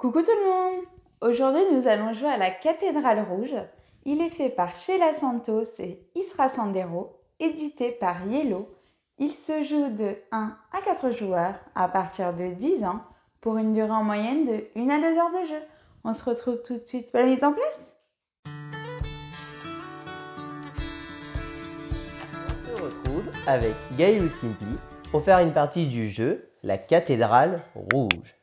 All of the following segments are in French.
Coucou tout le monde! Aujourd'hui, nous allons jouer à la Cathédrale Rouge. Il est fait par Sheila Santos et Isra Sandero, édité par Yellow. Il se joue de 1 à 4 joueurs à partir de 10 ans pour une durée en moyenne de 1 à 2 heures de jeu. On se retrouve tout de suite pour la mise en place. On se retrouve avec Gaël Simpli pour faire une partie du jeu La Cathédrale Rouge.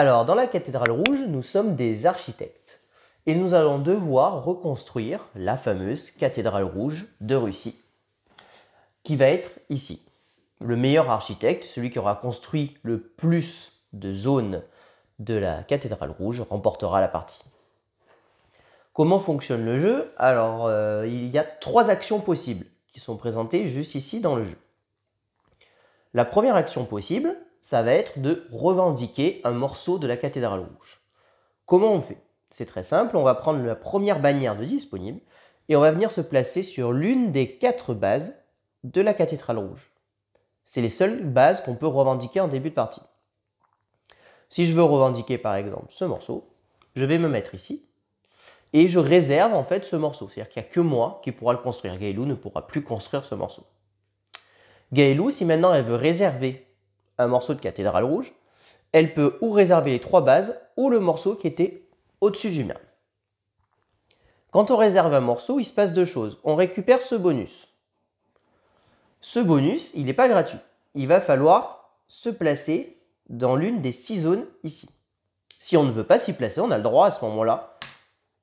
Alors, dans la Cathédrale Rouge, nous sommes des architectes et nous allons devoir reconstruire la fameuse Cathédrale Rouge de Russie qui va être ici. Le meilleur architecte, celui qui aura construit le plus de zones de la Cathédrale Rouge, remportera la partie. Comment fonctionne le jeu? Alors, il y a 3 actions possibles qui sont présentées juste ici dans le jeu. La première action possible, ça va être de revendiquer un morceau de la Cathédrale Rouge. Comment on fait? C'est très simple, on va prendre la première bannière de disponible et on va venir se placer sur l'une des 4 bases de la Cathédrale Rouge. C'est les seules bases qu'on peut revendiquer en début de partie. Si je veux revendiquer par exemple ce morceau, je vais me mettre ici et je réserve en fait ce morceau. C'est-à-dire qu'il n'y a que moi qui pourra le construire. Gaëlou ne pourra plus construire ce morceau. Gaëlou, si maintenant elle veut réserver un morceau de Cathédrale Rouge, elle peut ou réserver les 3 bases ou le morceau qui était au-dessus du mien. Quand on réserve un morceau, il se passe 2 choses. On récupère ce bonus. Ce bonus, il n'est pas gratuit. Il va falloir se placer dans l'une des 6 zones ici. Si on ne veut pas s'y placer, on a le droit à ce moment-là.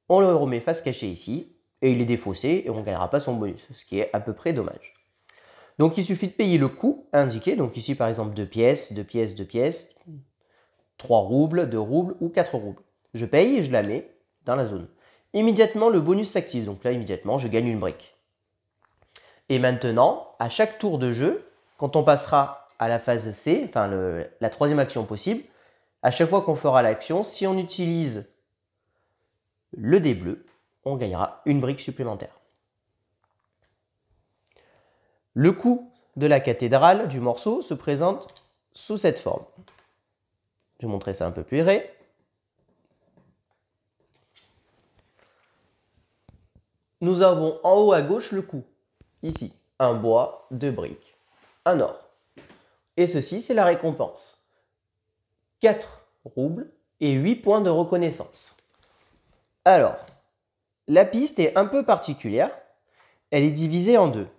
On le remet face cachée ici et il est défaussé et on ne gagnera pas son bonus, ce qui est à peu près dommage. Donc il suffit de payer le coût indiqué, donc ici par exemple 2 pièces, 2 pièces, 2 pièces, 3 roubles, 2 roubles ou 4 roubles. Je paye et je la mets dans la zone. Immédiatement le bonus s'active, donc là immédiatement je gagne une brique. Et maintenant, à chaque tour de jeu, quand on passera à la phase C, enfin la 3e action possible, à chaque fois qu'on fera l'action, si on utilise le dé bleu, on gagnera une brique supplémentaire. Le coût de la cathédrale du morceau se présente sous cette forme. Je vais montrer ça un peu plus près. Nous avons en haut à gauche le coût. Ici, un bois, 2 briques, un or. Et ceci, c'est la récompense. 4 roubles et 8 points de reconnaissance. Alors, la piste est un peu particulière. Elle est divisée en 2.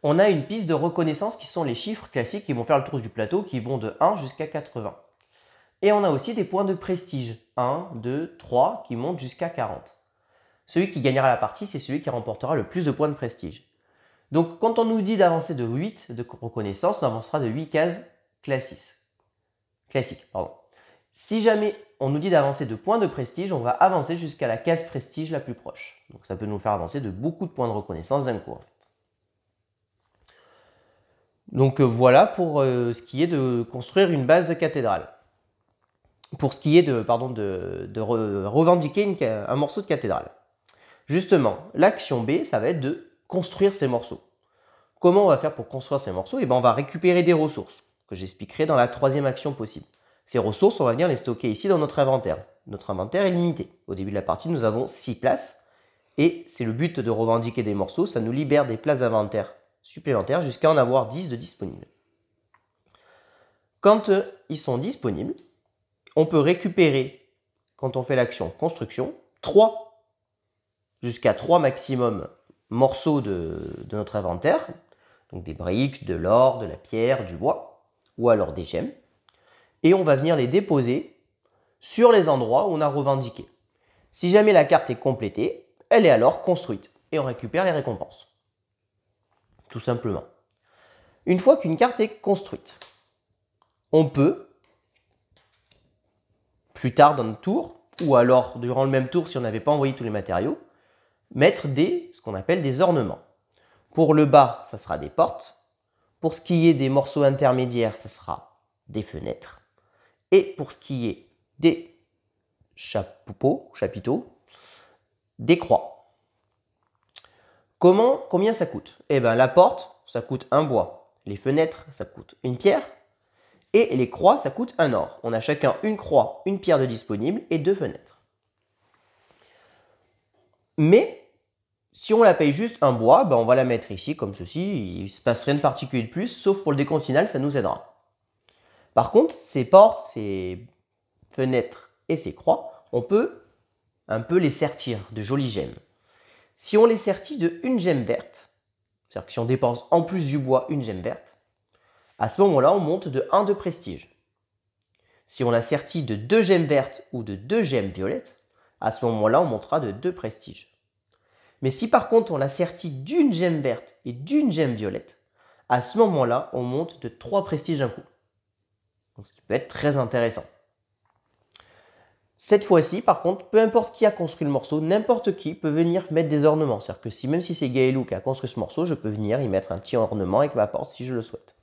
On a une piste de reconnaissance qui sont les chiffres classiques qui vont faire le tour du plateau, qui vont de 1 jusqu'à 80. Et on a aussi des points de prestige, 1, 2, 3, qui montent jusqu'à 40. Celui qui gagnera la partie, c'est celui qui remportera le plus de points de prestige. Donc quand on nous dit d'avancer de 8 de reconnaissance, on avancera de 8 cases classiques. Si jamais on nous dit d'avancer de points de prestige, on va avancer jusqu'à la case prestige la plus proche. Donc ça peut nous faire avancer de beaucoup de points de reconnaissance d'un coup. Donc voilà pour ce qui est de construire une base de cathédrale. Pour ce qui est de revendiquer un morceau de cathédrale. Justement, l'action B, ça va être de construire ces morceaux. Comment on va faire pour construire ces morceaux? Eh bien, on va récupérer des ressources, que j'expliquerai dans la 3e action possible. Ces ressources, on va venir les stocker ici dans notre inventaire. Notre inventaire est limité. Au début de la partie, nous avons 6 places. Et c'est le but de revendiquer des morceaux. Ça nous libère des places d'inventaire supplémentaires jusqu'à en avoir 10 de disponibles. Quand ils sont disponibles, on peut récupérer, quand on fait l'action construction, jusqu'à 3 maximum morceaux de notre inventaire, donc des briques, de l'or, de la pierre, du bois, ou alors des gemmes, et on va venir les déposer sur les endroits où on a revendiqué. Si jamais la carte est complétée, elle est alors construite, et on récupère les récompenses. Tout simplement. Une fois qu'une carte est construite, on peut, plus tard dans le tour, ou alors durant le même tour si on n'avait pas envoyé tous les matériaux, mettre ce qu'on appelle des ornements. Pour le bas, ça sera des portes. Pour ce qui est des morceaux intermédiaires, ça sera des fenêtres. Et pour ce qui est des chapiteaux, des croix. Combien ça coûte? Eh bien, la porte, ça coûte un bois. Les fenêtres, ça coûte une pierre. Et les croix, ça coûte 1 or. On a chacun une croix, une pierre de disponible et 2 fenêtres. Mais si on la paye juste un bois, on va la mettre ici comme ceci. Il ne se passe rien de particulier de plus, sauf pour le décompte final, ça nous aidera. Par contre, ces portes, ces fenêtres et ces croix, on peut un peu les sertir de jolies gemmes. Si on les sertit de une gemme verte, c'est-à-dire que si on dépense en plus du bois une gemme verte, à ce moment-là, on monte de 1 de prestige. Si on la sertit de 2 gemmes vertes ou de 2 gemmes violettes, à ce moment-là, on montera de 2 prestige. Mais si par contre on la sertit d'une gemme verte et d'une gemme violette, à ce moment-là, on monte de 3 prestiges d'un coup. Donc, ce qui peut être très intéressant. Cette fois-ci, par contre, peu importe qui a construit le morceau, n'importe qui peut venir mettre des ornements. C'est-à-dire que même si c'est Gaëlou qui a construit ce morceau, je peux venir y mettre un petit ornement avec ma porte si je le souhaite.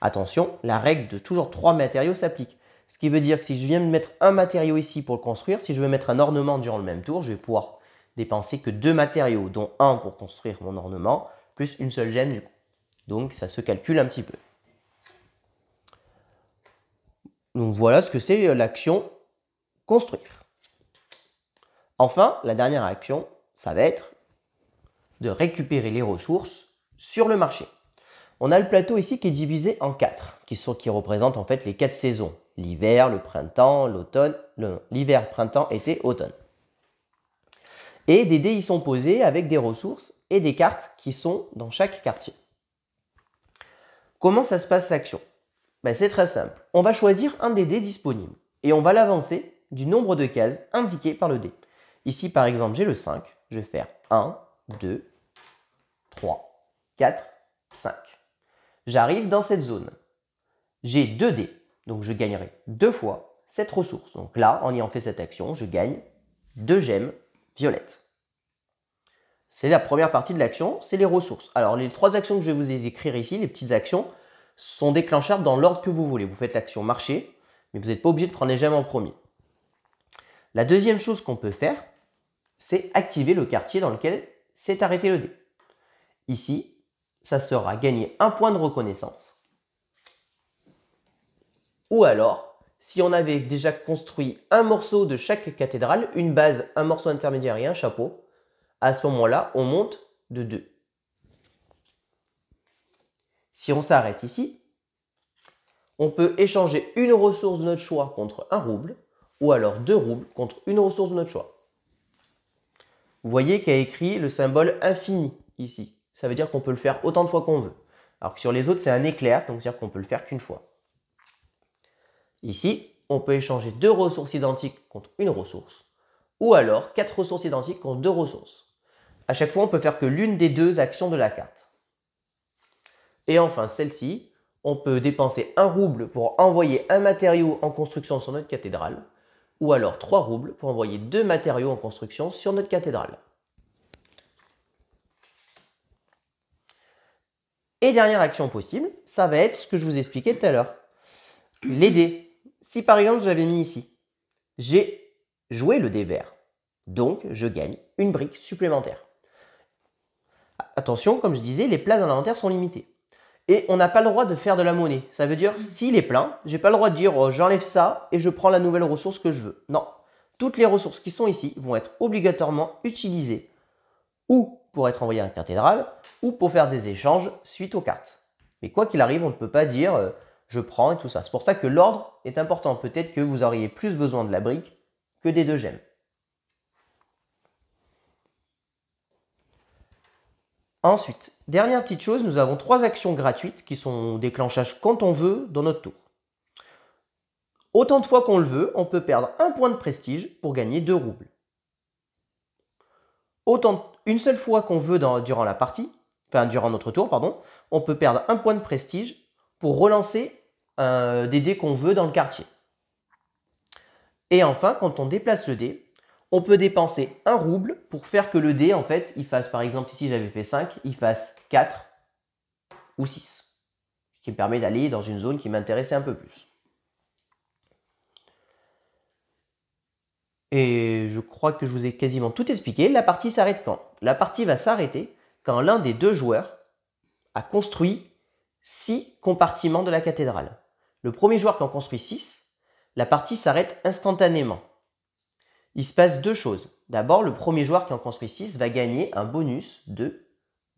Attention, la règle de toujours 3 matériaux s'applique. Ce qui veut dire que si je viens de mettre un matériau ici pour le construire, si je veux mettre un ornement durant le même tour, je vais pouvoir dépenser que 2 matériaux, dont un pour construire mon ornement, plus une seule gemme du coup. Donc ça se calcule un petit peu. Donc voilà ce que c'est l'action construire. Enfin, la dernière action, ça va être de récupérer les ressources sur le marché. On a le plateau ici qui est divisé en 4, qui représentent en fait les 4 saisons. L'hiver, le printemps, l'automne, l'hiver, printemps, été, automne. Et des dés y sont posés avec des ressources et des cartes qui sont dans chaque quartier. Comment ça se passe l'action? C'est très simple. On va choisir un des dés disponibles et on va l'avancer du nombre de cases indiquées par le dé. Ici par exemple j'ai le 5, je vais faire 1, 2, 3, 4, 5. J'arrive dans cette zone. J'ai 2 dés, donc je gagnerai 2 fois cette ressource. Donc là, en ayant fait cette action, je gagne 2 gemmes violettes. C'est la première partie de l'action, c'est les ressources. Alors les 3 actions que je vais vous écrire ici, les petites actions, sont déclenchables dans l'ordre que vous voulez. Vous faites l'action marché, mais vous n'êtes pas obligé de prendre les gemmes en premier. La deuxième chose qu'on peut faire, c'est activer le quartier dans lequel s'est arrêté le dé. Ici, ça sera gagner 1 point de reconnaissance. Ou alors, si on avait déjà construit un morceau de chaque cathédrale, une base, un morceau intermédiaire et un chapeau, à ce moment-là, on monte de 2. Si on s'arrête ici, on peut échanger une ressource de notre choix contre 1 rouble, ou alors 2 roubles contre une ressource de notre choix. Vous voyez qu'il y a écrit le symbole infini ici. Ça veut dire qu'on peut le faire autant de fois qu'on veut. Alors que sur les autres, c'est un éclair, donc c'est-à-dire qu'on peut le faire qu'une fois. Ici, on peut échanger 2 ressources identiques contre une ressource, ou alors 4 ressources identiques contre 2 ressources. À chaque fois, on peut faire que l'une des 2 actions de la carte. Et enfin, celle-ci, on peut dépenser 1 rouble pour envoyer un matériau en construction sur notre cathédrale, ou alors 3 roubles pour envoyer 2 matériaux en construction sur notre cathédrale. Et dernière action possible, ça va être ce que je vous expliquais tout à l'heure. Les dés. Si par exemple je l'avais mis ici, j'ai joué le dé vert, donc je gagne une brique supplémentaire. Attention, comme je disais, les places dans l'inventaire sont limitées. Et on n'a pas le droit de faire de la monnaie. Ça veut dire, s'il est plein, j'ai pas le droit de dire oh, j'enlève ça et je prends la nouvelle ressource que je veux. Non. Toutes les ressources qui sont ici vont être obligatoirement utilisées ou pour être envoyées à la cathédrale ou pour faire des échanges suite aux cartes. Mais quoi qu'il arrive, on ne peut pas dire je prends et tout ça. C'est pour ça que l'ordre est important. Peut-être que vous auriez plus besoin de la brique que des 2 gemmes. Ensuite, dernière petite chose, nous avons 3 actions gratuites qui sont déclenchables quand on veut dans notre tour. Autant de fois qu'on le veut, on peut perdre 1 point de prestige pour gagner 2 roubles. Une seule fois qu'on veut durant la partie, durant notre tour, pardon, on peut perdre 1 point de prestige pour relancer des dés qu'on veut dans le quartier. Et enfin, quand on déplace le dé, on peut dépenser 1 rouble pour faire que le dé, en fait, il fasse, par exemple, ici j'avais fait 5, il fasse 4 ou 6. Ce qui me permet d'aller dans une zone qui m'intéressait un peu plus. Et je crois que je vous ai quasiment tout expliqué. La partie s'arrête quand? La partie va s'arrêter quand l'un des 2 joueurs a construit 6 compartiments de la cathédrale. le premier joueur qui en construit 6, la partie s'arrête instantanément. Il se passe deux choses. D'abord, le premier joueur qui en construit 6 va gagner un bonus de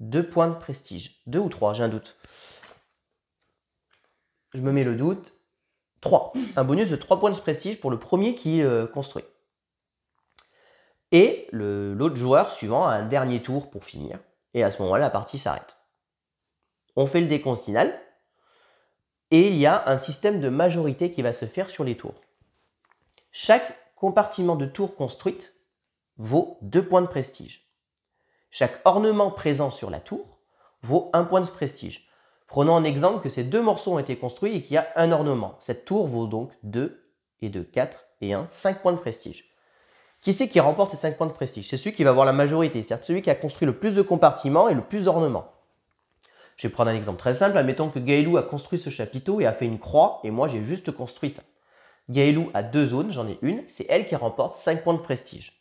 2 points de prestige. 2 ou 3, j'ai un doute. Je me mets le doute. 3. Un bonus de 3 points de prestige pour le premier qui construit. Et l'autre joueur suivant a un dernier tour pour finir. Et à ce moment-là, la partie s'arrête. On fait le décompte final. Et il y a un système de majorité qui va se faire sur les tours. Chaque compartiment de tour construite vaut 2 points de prestige. Chaque ornement présent sur la tour vaut 1 point de prestige. Prenons en exemple que ces deux morceaux ont été construits et qu'il y a un ornement. Cette tour vaut donc 2 et 2, 4 et 1, 5 points de prestige. Qui c'est qui remporte ces 5 points de prestige? C'est celui qui va avoir la majorité, c'est-à-dire celui qui a construit le plus de compartiments et le plus d'ornements. Je vais prendre un exemple très simple. Admettons que Gaëlou a construit ce chapiteau et a fait une croix et moi j'ai juste construit ça. Gaëlou a 2 zones, j'en ai une, c'est elle qui remporte 5 points de prestige.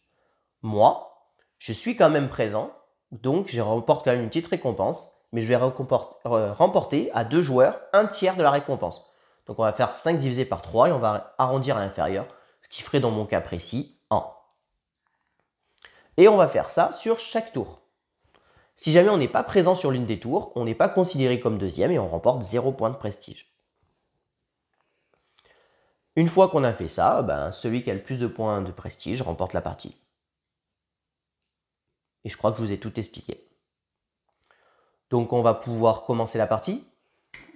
Moi, je suis quand même présent, donc je remporte quand même une petite récompense, mais je vais remporter à 2 joueurs un tiers de la récompense. Donc on va faire 5 divisé par 3 et on va arrondir à l'inférieur, ce qui ferait dans mon cas précis 1. Et on va faire ça sur chaque tour. Si jamais on n'est pas présent sur l'une des tours, on n'est pas considéré comme deuxième et on remporte 0 point de prestige. Une fois qu'on a fait ça, celui qui a le plus de points de prestige remporte la partie. Et je crois que je vous ai tout expliqué. Donc on va pouvoir commencer la partie.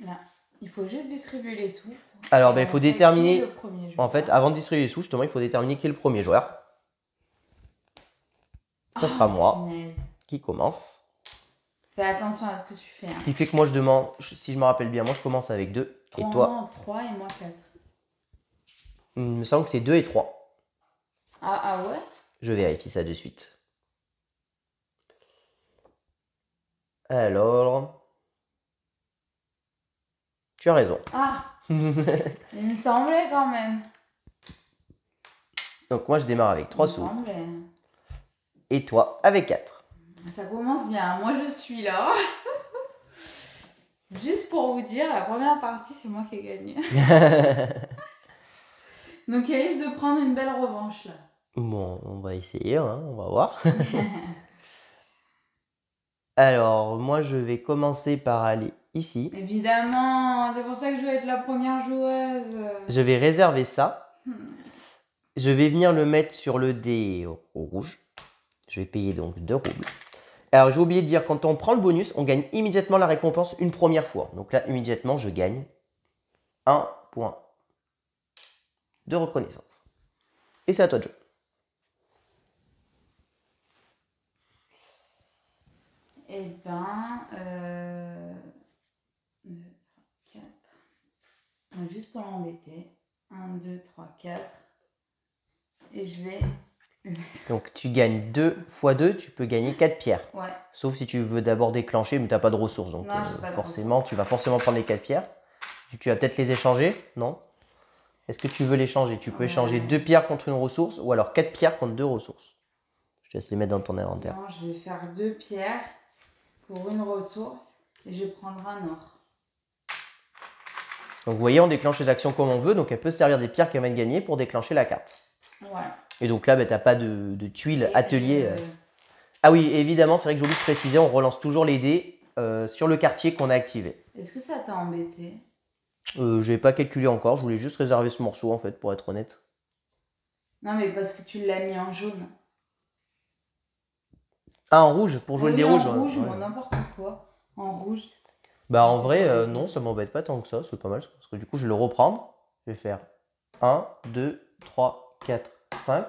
Là, il faut juste distribuer les sous. Alors il faut déterminer, le premier joueur. en fait, avant de distribuer les sous, justement, il faut déterminer qui est le premier joueur. Ça sera moi qui commence. Fais attention à ce que tu fais. Ce qui fait que moi je demande, si je me rappelle bien, moi je commence avec 2. Et toi 3 et moi 4. Il me semble que c'est 2 et 3. Ah ouais? Je vérifie ça de suite. Alors... Tu as raison. Ah il me semblait quand même. Donc moi je démarre avec 3 sous. Semblait. Et toi avec 4. Ça commence bien. Moi je suis là. Juste pour vous dire, la première partie c'est moi qui ai gagné. Donc il risque de prendre une belle revanche là. Bon, on va essayer, hein, on va voir. Alors, moi je vais commencer par aller ici. Évidemment, c'est pour ça que je veux être la première joueuse. Je vais réserver ça. Je vais venir le mettre sur le dé rouge. Je vais payer donc 2 roubles. Alors j'ai oublié de dire, quand on prend le bonus, on gagne immédiatement la récompense une première fois. Donc là, immédiatement, je gagne 1 point de reconnaissance. Et c'est à toi de jouer. Eh ben, 2, 3, 4. Donc, juste pour l'embêter. 1, 2, 3, 4. Et je vais... Donc tu gagnes 2 fois 2, tu peux gagner 4 pierres. Ouais. Sauf si tu veux d'abord déclencher, mais tu n'as pas de ressources. Donc non, j'ai pas de forcément, tu vas forcément prendre les 4 pierres. Tu vas peut-être les échanger, non? Est-ce que tu veux les changer? Tu peux échanger 2 pierres contre une ressource ou alors 4 pierres contre 2 ressources. Je te laisse les mettre dans ton inventaire. Non, je vais faire 2 pierres pour une ressource et je prendrai un or. Donc vous voyez, on déclenche les actions comme on veut, donc elle peut se servir des pierres qu'elle vient de gagner pour déclencher la carte. Voilà. Et donc là, tu n'as pas de tuiles atelier. Ah oui, évidemment, c'est vrai que j'ai oublié de préciser, on relance toujours les dés sur le quartier qu'on a activé. Est-ce que ça t'a embêté? Je n'ai pas calculé encore, je voulais juste réserver ce morceau en fait, pour être honnête. Non, mais parce que tu l'as mis en jaune. Ah, en rouge, pour jouer le dé rouge. En rouge, ouais. moi, n'importe quoi. En rouge. Bah en vrai, non, ça m'embête pas tant que ça, c'est pas mal. Parce que du coup, je vais le reprendre. Je vais faire 1, 2, 3, 4, 5.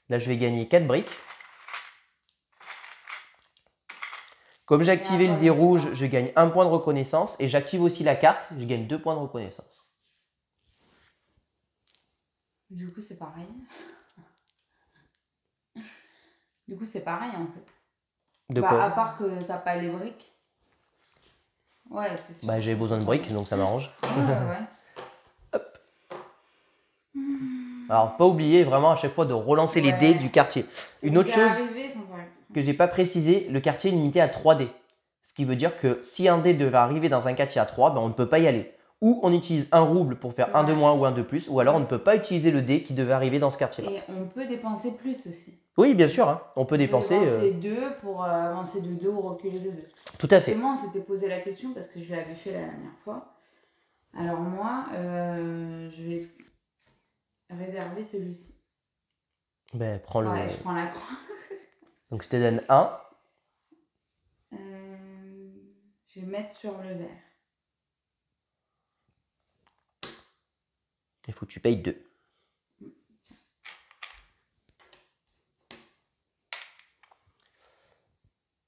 Là, je vais gagner 4 briques. Comme j'ai activé le dé rouge, je gagne 1 point de reconnaissance. Et j'active aussi la carte, je gagne 2 points de reconnaissance. Du coup, c'est pareil. Du coup, c'est pareil en fait. De quoi? À part que t'as pas les briques. Ouais, c'est sûr. Bah j'ai besoin de briques, donc ça m'arrange. Ouais. Hop. Alors, pas oublier vraiment à chaque fois de relancer les dés du quartier. Une autre chose que j'ai pas précisé, le quartier est limité à 3 dés. Ce qui veut dire que si un dé devait arriver dans un quartier à 3, on ne peut pas y aller. ou on utilise un rouble pour faire un de moins ou un de plus, ou alors on ne peut pas utiliser le dé qui devait arriver dans ce quartier-là. Et on peut dépenser plus aussi. Oui, bien sûr, hein. On peut On dépenser. peut dépenser 2 pour avancer de 2 ou reculer de 2. Tout à fait. Justement, on s'était posé la question parce que je l'avais fait la dernière fois. Alors moi, je vais réserver celui-ci. Ben, prends le. Ouais, je prends la croix. Donc je te donne 1. Je vais mettre sur le vert. Il faut que tu payes 2.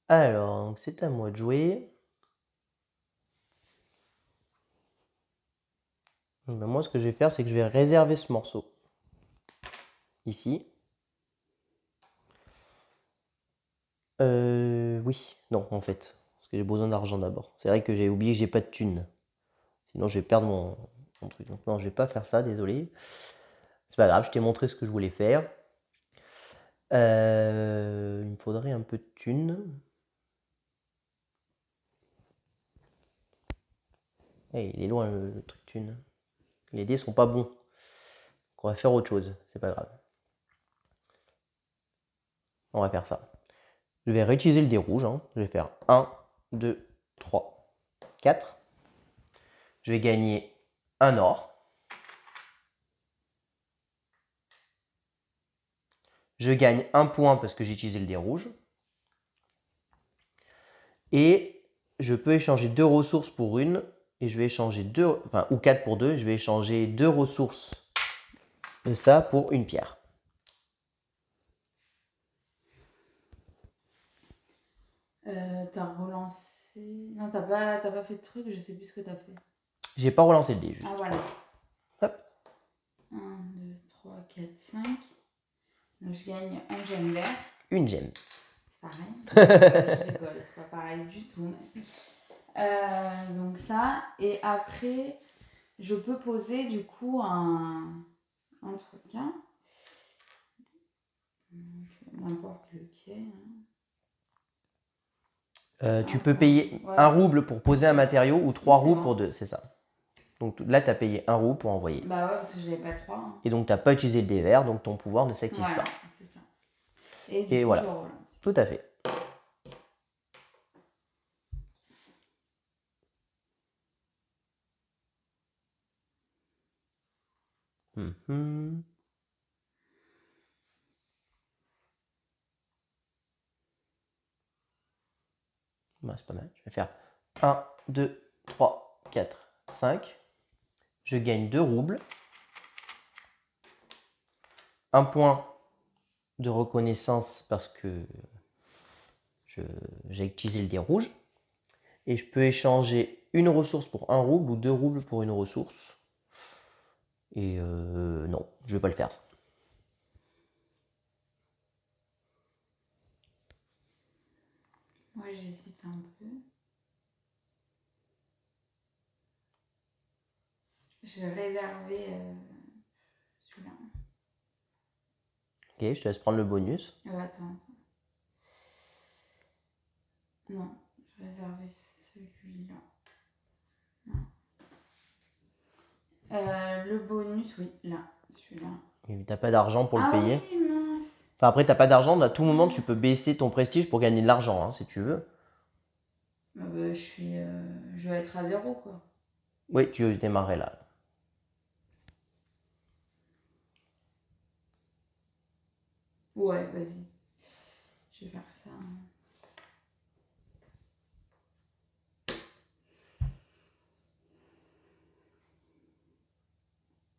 Alors, c'est à moi de jouer. Ben, moi, ce que je vais faire, c'est que je vais réserver ce morceau. Ici. Oui, non, en fait. Parce que j'ai besoin d'argent d'abord. C'est vrai que j'ai oublié que j'ai pas de thunes. Sinon, je vais perdre mon truc. Donc, non, je vais pas faire ça, désolé. C'est pas grave, je t'ai montré ce que je voulais faire. Il me faudrait un peu de thunes. Hey, il est loin le truc thune. Les dés sont pas bons. Donc, on va faire autre chose, c'est pas grave. On va faire ça. Je vais réutiliser le dé rouge. Hein. Je vais faire 1, 2, 3, 4. Je vais gagner un or. Je gagne un point parce que j'ai utilisé le dé rouge. Et je peux échanger 2 ressources pour une. Et je vais échanger 2, enfin, ou 4 pour 2. Je vais échanger 2 ressources de ça pour une pierre. T'as relancé... Non, t'as pas fait de truc, je sais plus ce que t'as fait. J'ai pas relancé le dé, juste. Ah, voilà. Hop. 1, 2, 3, 4, 5. Donc je gagne un gemme vert. Une gemme. C'est pareil. Je rigole, c'est pas pareil du tout. Donc ça, et après, je peux poser du coup un truc. Hein. N'importe lequel. Tu peux payer 1 rouble pour poser un matériau ou 3 roubles pour 2, c'est ça. Donc là, tu as payé 1 rouble pour envoyer. Bah ouais, parce que j'avais pas 3. Hein. Et donc, tu n'as pas utilisé le dé vert, donc ton pouvoir ne s'active pas. C'est ça. Et du coup, voilà. je relance. Tout à fait. Bah, c'est pas mal. Je vais faire 1, 2, 3, 4, 5. Je gagne 2 roubles. Un point de reconnaissance parce que j'ai utilisé le dé rouge. Et je peux échanger une ressource pour 1 rouble ou 2 roubles pour une ressource. Et non, je vais pas le faire ça. Moi, j'hésite un peu. Je vais réserver celui-là. Ok, je te laisse prendre le bonus. Attends. Non, je vais réserver celui-là. Non. Le bonus, oui, là, celui-là. Et t'as pas d'argent pour le payer. Oui, mince. Enfin, après, t'as pas d'argent. À tout moment, tu peux baisser ton prestige pour gagner de l'argent, hein, si tu veux. Je vais être à 0, quoi. Oui, tu démarrais là. Ouais, vas-y. Je vais faire ça.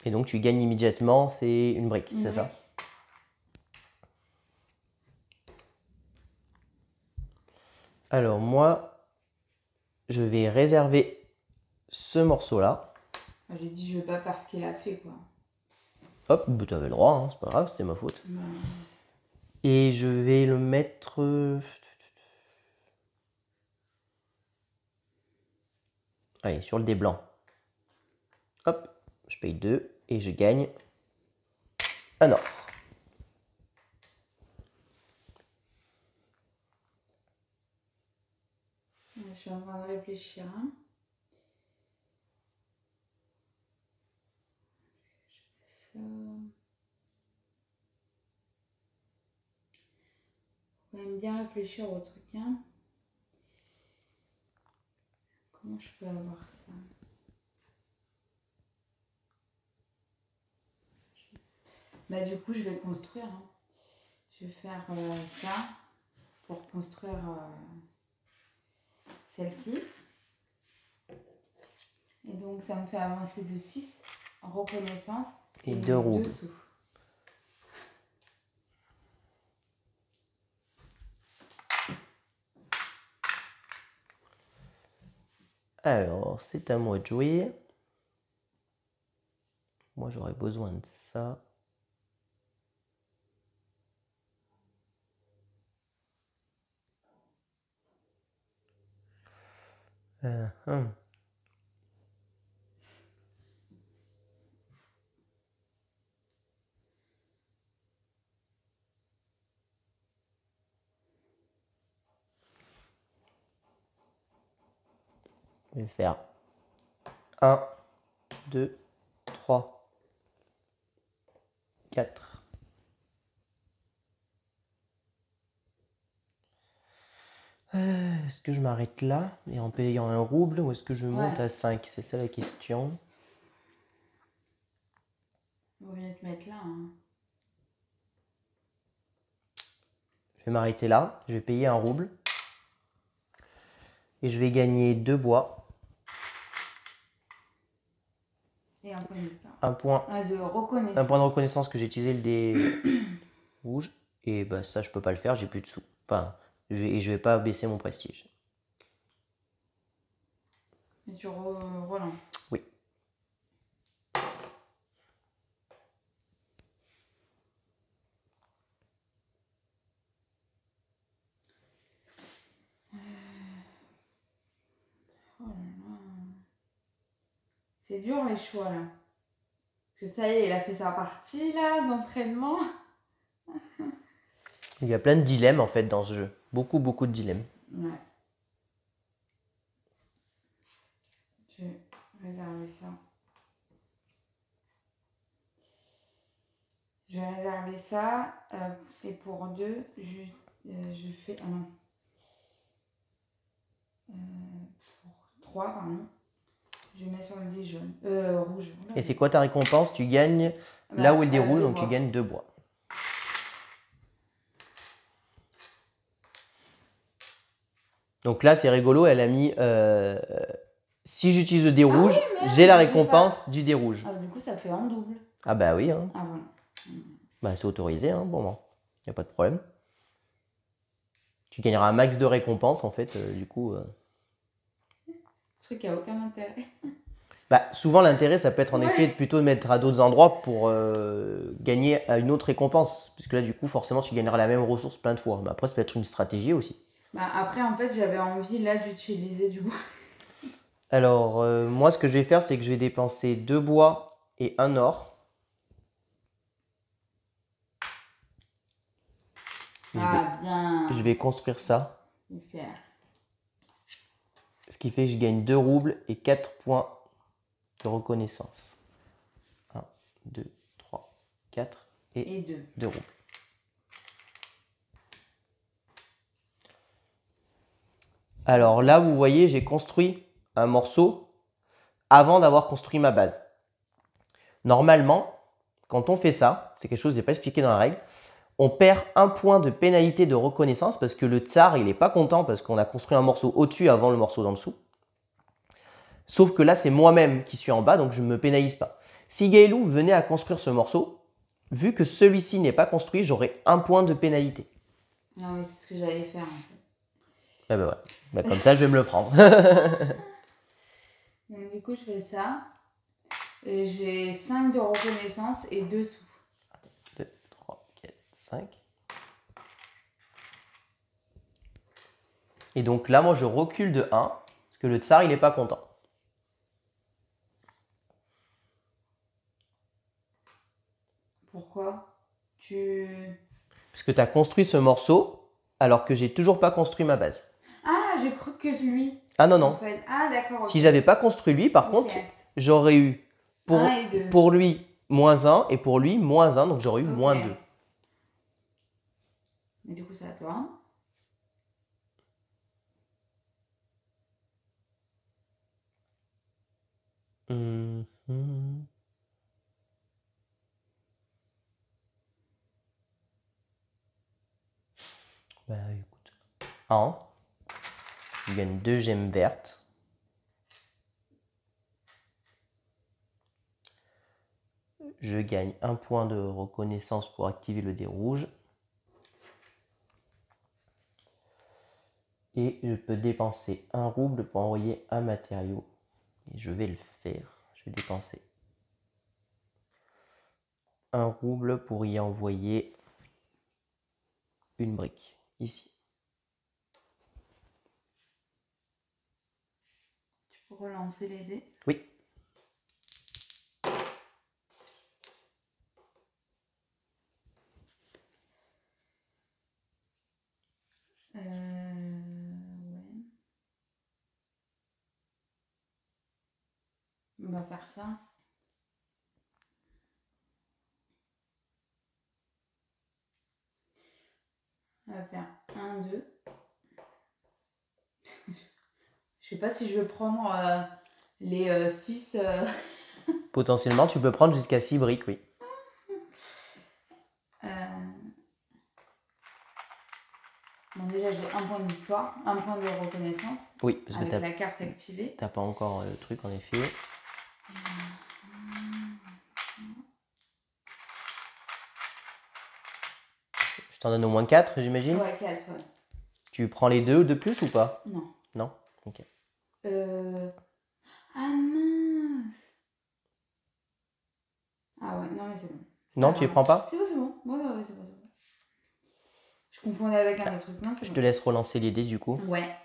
Et donc, tu gagnes immédiatement, c'est une brique, c'est ça? Alors, moi, je vais réserver ce morceau-là. J'ai dit, je vais pas faire ce qu'il a fait, quoi. Hop, tu avais le droit, hein, c'est pas grave, c'était ma faute. Et je vais le mettre... Allez, sur le dé blanc. Hop, je paye 2 et je gagne un or. Je suis en train de réfléchir. Hein. Faut quand même bien réfléchir au truc, hein. Comment je peux avoir ça? Bah du coup, je vais construire, hein. Je vais faire ça pour construire celle-ci. Et donc, ça me fait avancer de 6 en reconnaissance et 2 roubles. Sous. Alors, c'est à moi de jouer. Moi, j'aurais besoin de ça. Je vais faire 1, 2, 3, 4. Est-ce que je m'arrête là et en payant 1 rouble ou est-ce que je monte à 5? C'est ça la question. On va te mettre là. Hein. Je vais m'arrêter là. Je vais payer 1 rouble. Et je vais gagner 2 bois. Et un point un point de reconnaissance. Un point de reconnaissance que j'ai utilisé le dé rouge. Et bah ça je peux pas le faire, j'ai plus de sous. Enfin, je vais pas baisser mon prestige. Et tu relances. Oui. Oh là là. C'est dur les choix là. Parce que ça y est, il a fait sa partie là d'entraînement. Il y a plein de dilemmes en fait dans ce jeu. Beaucoup de dilemmes. Ouais. Je vais réserver ça. Je vais réserver ça. Et pour 2, je fais... Ah non. Pour 3, pardon. Je mets sur le dé jaune. Rouge. Et c'est quoi ta récompense? Tu gagnes là où est le dé rouge, donc tu gagnes 2 bois. Donc là, c'est rigolo, elle a mis... si j'utilise le dé rouge, oui, j'ai la récompense du dé rouge. Ah, du coup, ça fait en double. Ah bah oui. Hein. Ah voilà. Bah, c'est autorisé, hein, pour moi. Il n'y a pas de problème. Tu gagneras un max de récompenses, en fait, du coup... Ce truc n'a aucun intérêt. Bah, souvent, l'intérêt, ça peut être en effet plutôt de mettre à d'autres endroits pour gagner à une autre récompense. Puisque là, du coup, forcément, tu gagneras la même ressource plein de fois. Mais après, ça peut être une stratégie aussi. Bah, après, en fait, j'avais envie, là, d'utiliser du bois. Alors, moi, ce que je vais faire, c'est que je vais dépenser 2 bois et 1 or. Bien. Je vais construire ça. Super. Ce qui fait que je gagne 2 roubles et 4 points de reconnaissance. 1, 2, 3, 4 et 2 roubles. Alors là, vous voyez, j'ai construit un morceau avant d'avoir construit ma base. Normalement, quand on fait ça, c'est quelque chose qui n'est pas expliqué dans la règle, on perd 1 point de pénalité de reconnaissance parce que le tsar, il n'est pas content parce qu'on a construit un morceau au-dessus avant le morceau d'en dessous. Sauf que là, c'est moi-même qui suis en bas, donc je ne me pénalise pas. Si Gaëlou venait à construire ce morceau, vu que celui-ci n'est pas construit, j'aurais 1 point de pénalité. Ah oui, c'est ce que j'allais faire en fait. Ah bah ouais. Bah, comme ça, je vais me le prendre. Donc du coup, je fais ça. Et j'ai 5 de reconnaissance et 2 sous. 2, 3, 4, 5. Et donc là, moi, je recule de 1, parce que le tsar, il n'est pas content. Pourquoi? Parce que tu as construit ce morceau, alors que j'ai toujours pas construit ma base. Ah, j'ai cru que lui. Ah non, non. En fait. Ah d'accord. Okay. Si j'avais pas construit lui, par contre, j'aurais eu pour lui -1 et pour lui, -1, donc j'aurais eu Ok. -2. Mais du coup, c'est à toi. Mhm. Bah écoute. 1. Je gagne 2 gemmes vertes. Je gagne 1 point de reconnaissance pour activer le dé rouge. Et je peux dépenser 1 rouble pour envoyer un matériau. Et je vais le faire. Je vais dépenser 1 rouble pour y envoyer une brique. Ici. Tu peux relancer les dés. Oui. Ouais. On va faire ça. On va faire 1, 2. Je sais pas si je veux prendre les 6. Potentiellement, tu peux prendre jusqu'à 6 briques, oui. Bon, déjà, j'ai 1 point de victoire, 1 point de reconnaissance. Oui, parce avec que la carte activée. t'as pas encore le truc en effet. Je t'en donne au moins 4, j'imagine. Ouais, 4, ouais. Tu prends les 2 de plus ou pas? Non. Non? Ok. Ah mince. Ah ouais, non mais c'est bon. Non, tu les prends pas? C'est bon, c'est bon. Ouais, c'est bon, c'est bon. Je confondais avec un autre truc. Non, c'est Je bon. te laisse relancer les dés du coup. Ouais.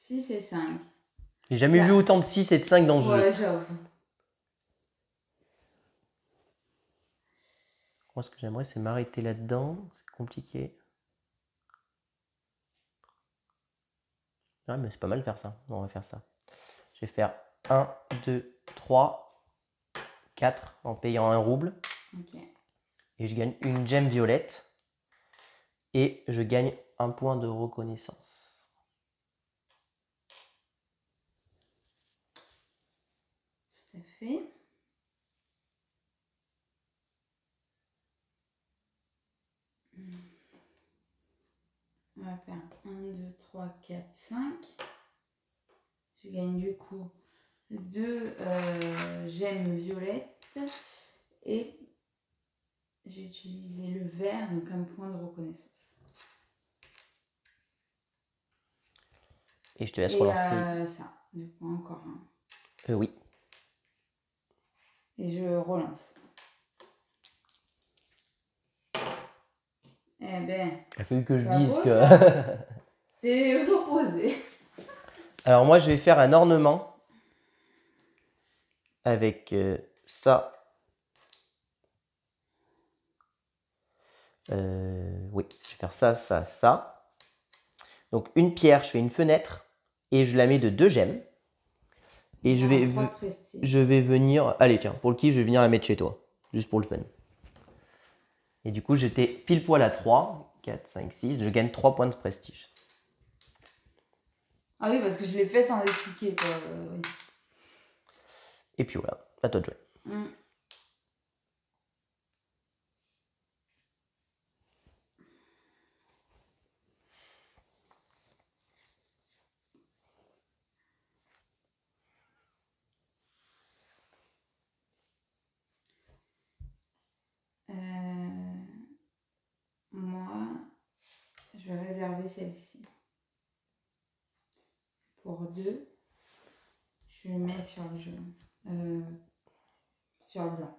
6 et 5. J'ai jamais vu autant de 6 et de 5 dans ce jeu. Ouais, j'avoue. Moi, ce que j'aimerais, c'est m'arrêter là-dedans. C'est compliqué. Ouais, mais c'est pas mal faire ça. Non, on va faire ça. Je vais faire 1, 2, 3, 4 en payant 1 rouble. Ok. Et je gagne une gemme violette. Et je gagne 1 point de reconnaissance. Tout à fait. On va faire 1, 2, 3, 4, 5. Je gagne du coup 2 gemmes violettes. Et j'ai utilisé le vert, donc un point de reconnaissance. Et je te laisse Et relancer. ça, du coup encore un. Oui. Et je relance. Eh ben. Il a fallu que je Pas dise beau, que. C'est opposé. Alors moi, je vais faire un ornement avec ça. Oui, je vais faire ça, ça, ça. Donc une pierre, je fais une fenêtre et je la mets de 2 gemmes. Et je vais venir. Allez, tiens, pour le kiff, je vais venir la mettre chez toi. Juste pour le fun. Et du coup, j'étais pile poil à 3, 4, 5, 6. Je gagne 3 points de prestige. Ah oui, parce que je l'ai fait sans expliquer, quoi. Oui. Et puis voilà, à toi de jouer. Moi, je vais réserver celle-ci. Pour 2, je le mets sur le jaune. Sur le blanc.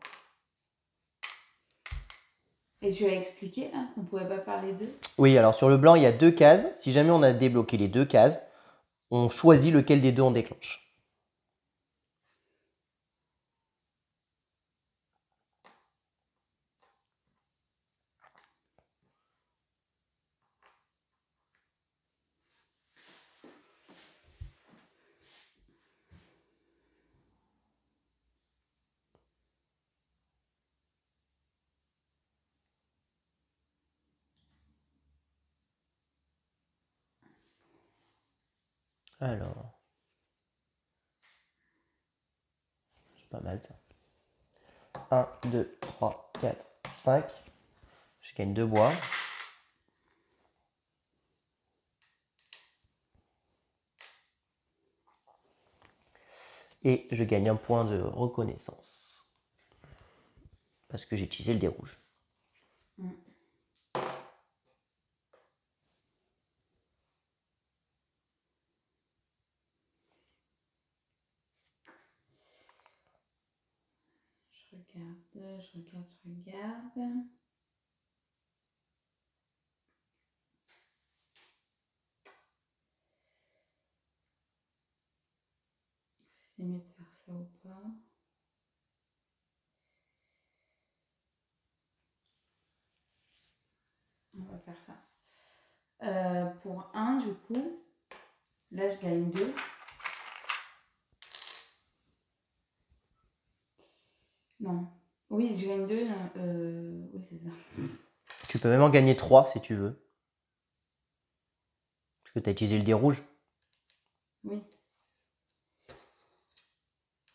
Et tu as expliqué là qu'on ne pouvait pas faire les deux? Oui, alors sur le blanc, il y a 2 cases. Si jamais on a débloqué les 2 cases, on choisit lequel des deux on déclenche. Alors, c'est pas mal ça. 1, 2, 3, 4, 5. Je gagne 2 bois. Et je gagne un point de reconnaissance. Parce que j'ai utilisé le dé rouge. Je regarde. C'est mieux de faire ça ou pas. On va faire ça. Pour 1, du coup, là je gagne 2. Non. Oui, je gagne 2. Oui, c'est ça. Tu peux même en gagner 3 si tu veux. Parce que tu as utilisé le dé rouge. Oui.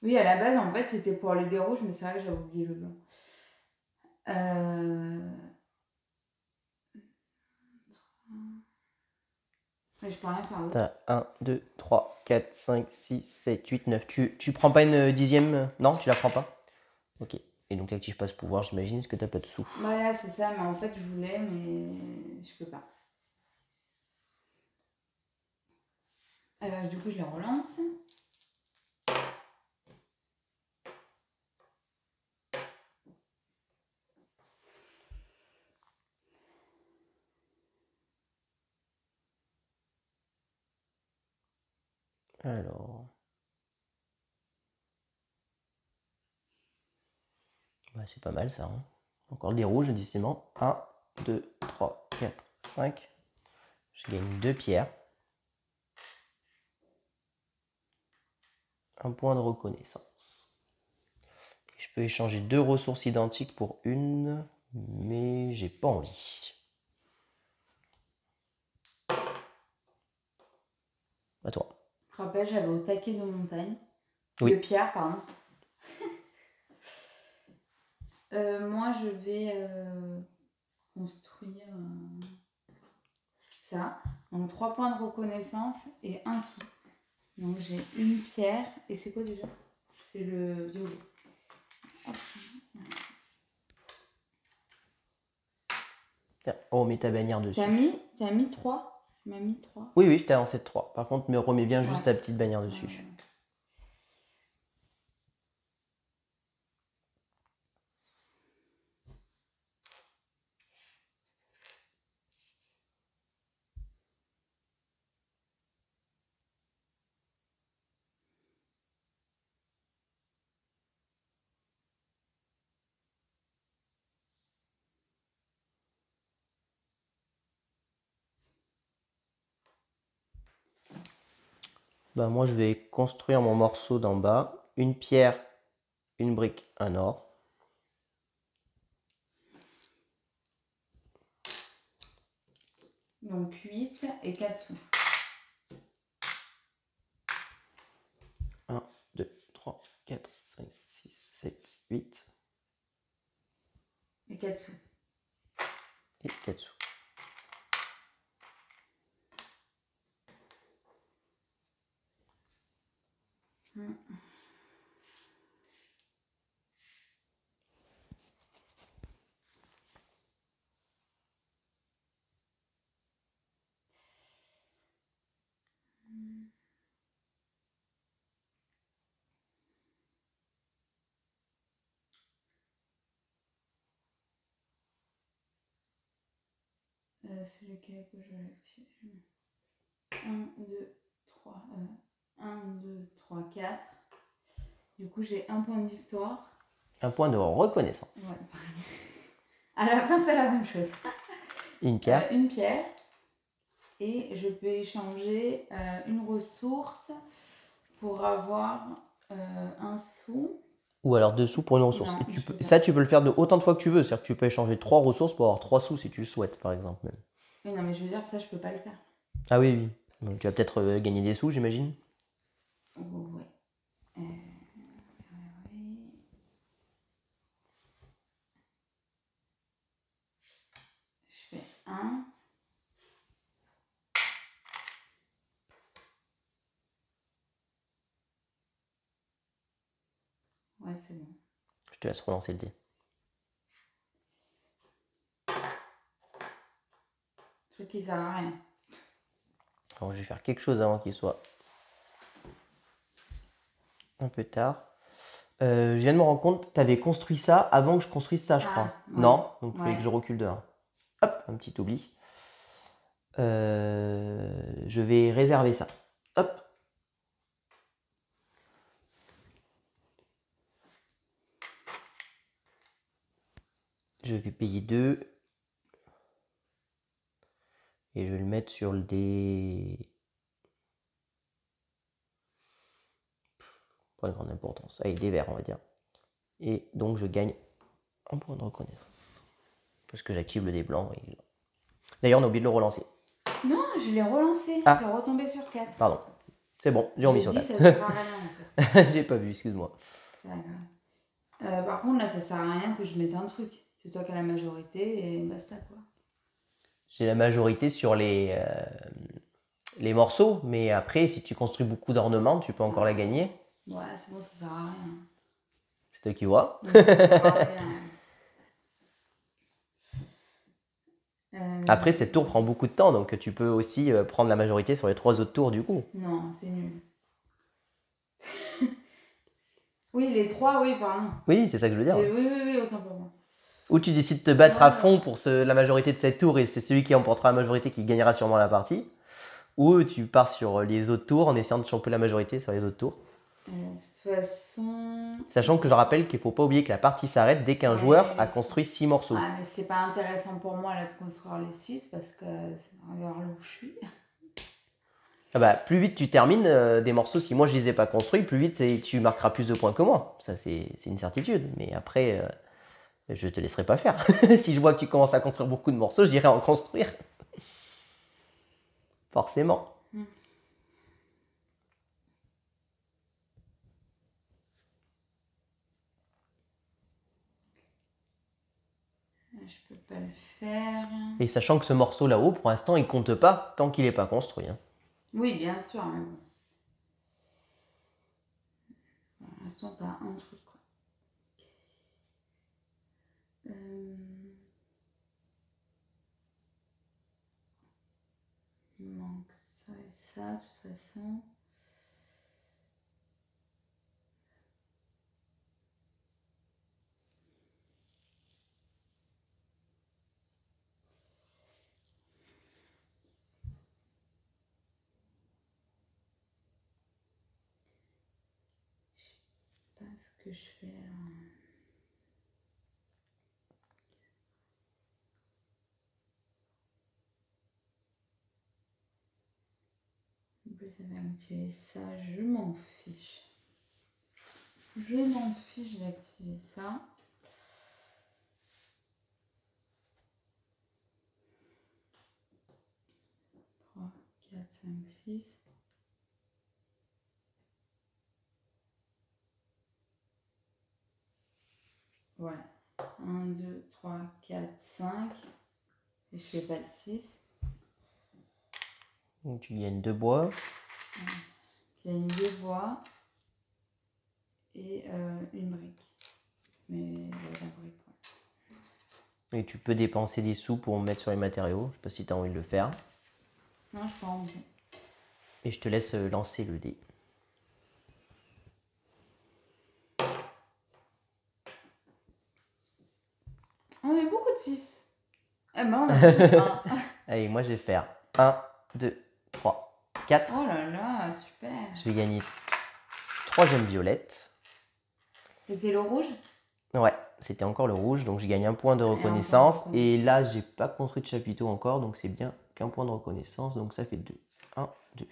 Oui, à la base, en fait, c'était pour le dé rouge, mais c'est vrai que j'avais oublié le blanc. Mais je peux rien faire. T'as 1, 2, 3, 4, 5, 6, 7, 8, 9. Tu prends pas une dixième? Non, tu la prends pas? Ok. Et donc t'actives pas ce pouvoir, j'imagine, parce que t'as pas de sous. Voilà, c'est ça, mais en fait, je voulais, mais je peux pas. Du coup, je les relance. Alors. Bah, c'est pas mal ça. Hein. Encore des rouges, décidément. 1, 2, 3, 4, 5. Je gagne 2 pierres. Un point de reconnaissance. Je peux échanger 2 ressources identiques pour une, mais j'ai pas envie. À toi. Je te rappelle, j'avais au taquet de montagne. Oui. De pierre, pardon. Moi, je vais construire ça. Donc, 3 points de reconnaissance et 1 sou. Donc, j'ai une pierre. Et c'est quoi déjà? C'est le violet. Hop. Oh, mets ta bannière dessus. T'as mis 3? Tu m'as mis 3? Oui, je t'ai lancé de 3. Par contre, me remets bien juste ta petite bannière dessus. Bah, moi, je vais construire mon morceau d'en bas. Une pierre, une brique, un or. Donc 8 et 4 sous. 1, 2, 3, 4, 5, 6, 7, 8. Et 4 sous. Et 4 sous. C'est lequel que je vais activer? 1, 2, 3. 1, 2, 3, 4. Du coup, j'ai un point de victoire. Un point de reconnaissance. Ouais, pareil. À la fin, c'est la même chose. Une pierre. Une pierre. Et je peux échanger une ressource pour avoir un sou. Ou alors 2 sous pour une ressource. Non, Et tu peux le faire de autant de fois que tu veux. C'est-à-dire que tu peux échanger 3 ressources pour avoir 3 sous si tu le souhaites, par exemple. Même. Oui, non, mais je veux dire, ça, je peux pas le faire. Ah oui. Donc tu vas peut-être gagner des sous, j'imagine. Ouais. Ouais. Je fais 1. Ouais, c'est bon. Je te laisse relancer le dé. Truc qui sert à rien. Alors, je vais faire quelque chose avant qu'il soit un peu tard. Je viens de me rendre compte, tu avais construit ça avant que je construise ça, je crois. Ouais. Non, donc il Ouais. fallait que je recule de 1. Hop, un petit oubli. Je vais réserver ça. Hop. Je vais payer 2. Et je vais le mettre sur le dé. Pas de grande importance. Allez, des verts, on va dire. Et donc je gagne un point de reconnaissance. Parce que j'active le dé blanc. Et... D'ailleurs, on a oublié de le relancer. Non, je l'ai relancé. Ah. C'est retombé sur 4. Pardon. C'est bon, j'ai remis sur 4. Ça sert à rien en fait. J'ai pas vu, excuse-moi. C'est pas grave. Par contre, là, ça sert à rien que je mette un truc. C'est toi qui as la majorité et basta quoi. J'ai la majorité sur les morceaux, mais après, si tu construis beaucoup d'ornements, tu peux encore la gagner. Ouais, c'est bon, ça sert à rien. C'est toi qui vois. Non, ça sert à rien. Après, cette tour prend beaucoup de temps, donc tu peux aussi prendre la majorité sur les 3 autres tours du coup. Non, c'est nul. Oui, les 3, oui, pardon. Oui, c'est ça que je veux dire. Oui, autant pour moi. Ou tu décides de te battre à fond pour la majorité de cette tour et c'est celui qui emportera la majorité qui gagnera sûrement la partie. Ou tu pars sur les autres tours en essayant de choper la majorité sur les autres tours. De toute façon... Sachant que je rappelle qu'il ne faut pas oublier que la partie s'arrête dès qu'un joueur a construit 6 morceaux. Ah, mais c'est pas intéressant pour moi là de construire les 6 parce que regarde là où je suis. Ah bah, plus vite tu termines des morceaux, si moi je les ai pas construits, plus vite tu marqueras plus de points que moi. Ça c'est une certitude. Mais après, je te laisserai pas faire. Si je vois que tu commences à construire beaucoup de morceaux, je dirais en construire. Forcément. Je peux pas le faire. Et sachant que ce morceau là-haut, pour l'instant, il compte pas tant qu'il n'est pas construit. Hein. Oui, bien sûr, mais bon. Pour l'instant, t'as un truc, quoi. Il manque ça et ça, de toute façon. Je sais pas ce que je fais là. En plus, ça va activer ça, je m'en fiche. Je m'en fiche d'activer ça. Trois, 4, 5, 6. Ouais. 1, 2, 3, 4, 5. Et je fais pas le 6. Donc tu gagnes 2 bois. Il y a une 2 bois et une brique. Mais la brique, ouais. Et tu peux dépenser des sous pour mettre sur les matériaux. Je sais pas si tu as envie de le faire. Non, je pas envie. Et je te laisse lancer le dé. On met beaucoup de 6. Eh ben, on a fait 1. Allez, moi je vais faire 1, 2, 3, 4. Oh là là, super. Je vais gagner 3 gemmes violettes. C'était le rouge? Ouais, c'était encore le rouge, donc je gagne un point de reconnaissance. Et là, j'ai pas construit de chapiteau encore, donc c'est bien qu'un point de reconnaissance. Donc ça fait 2. 1, 2.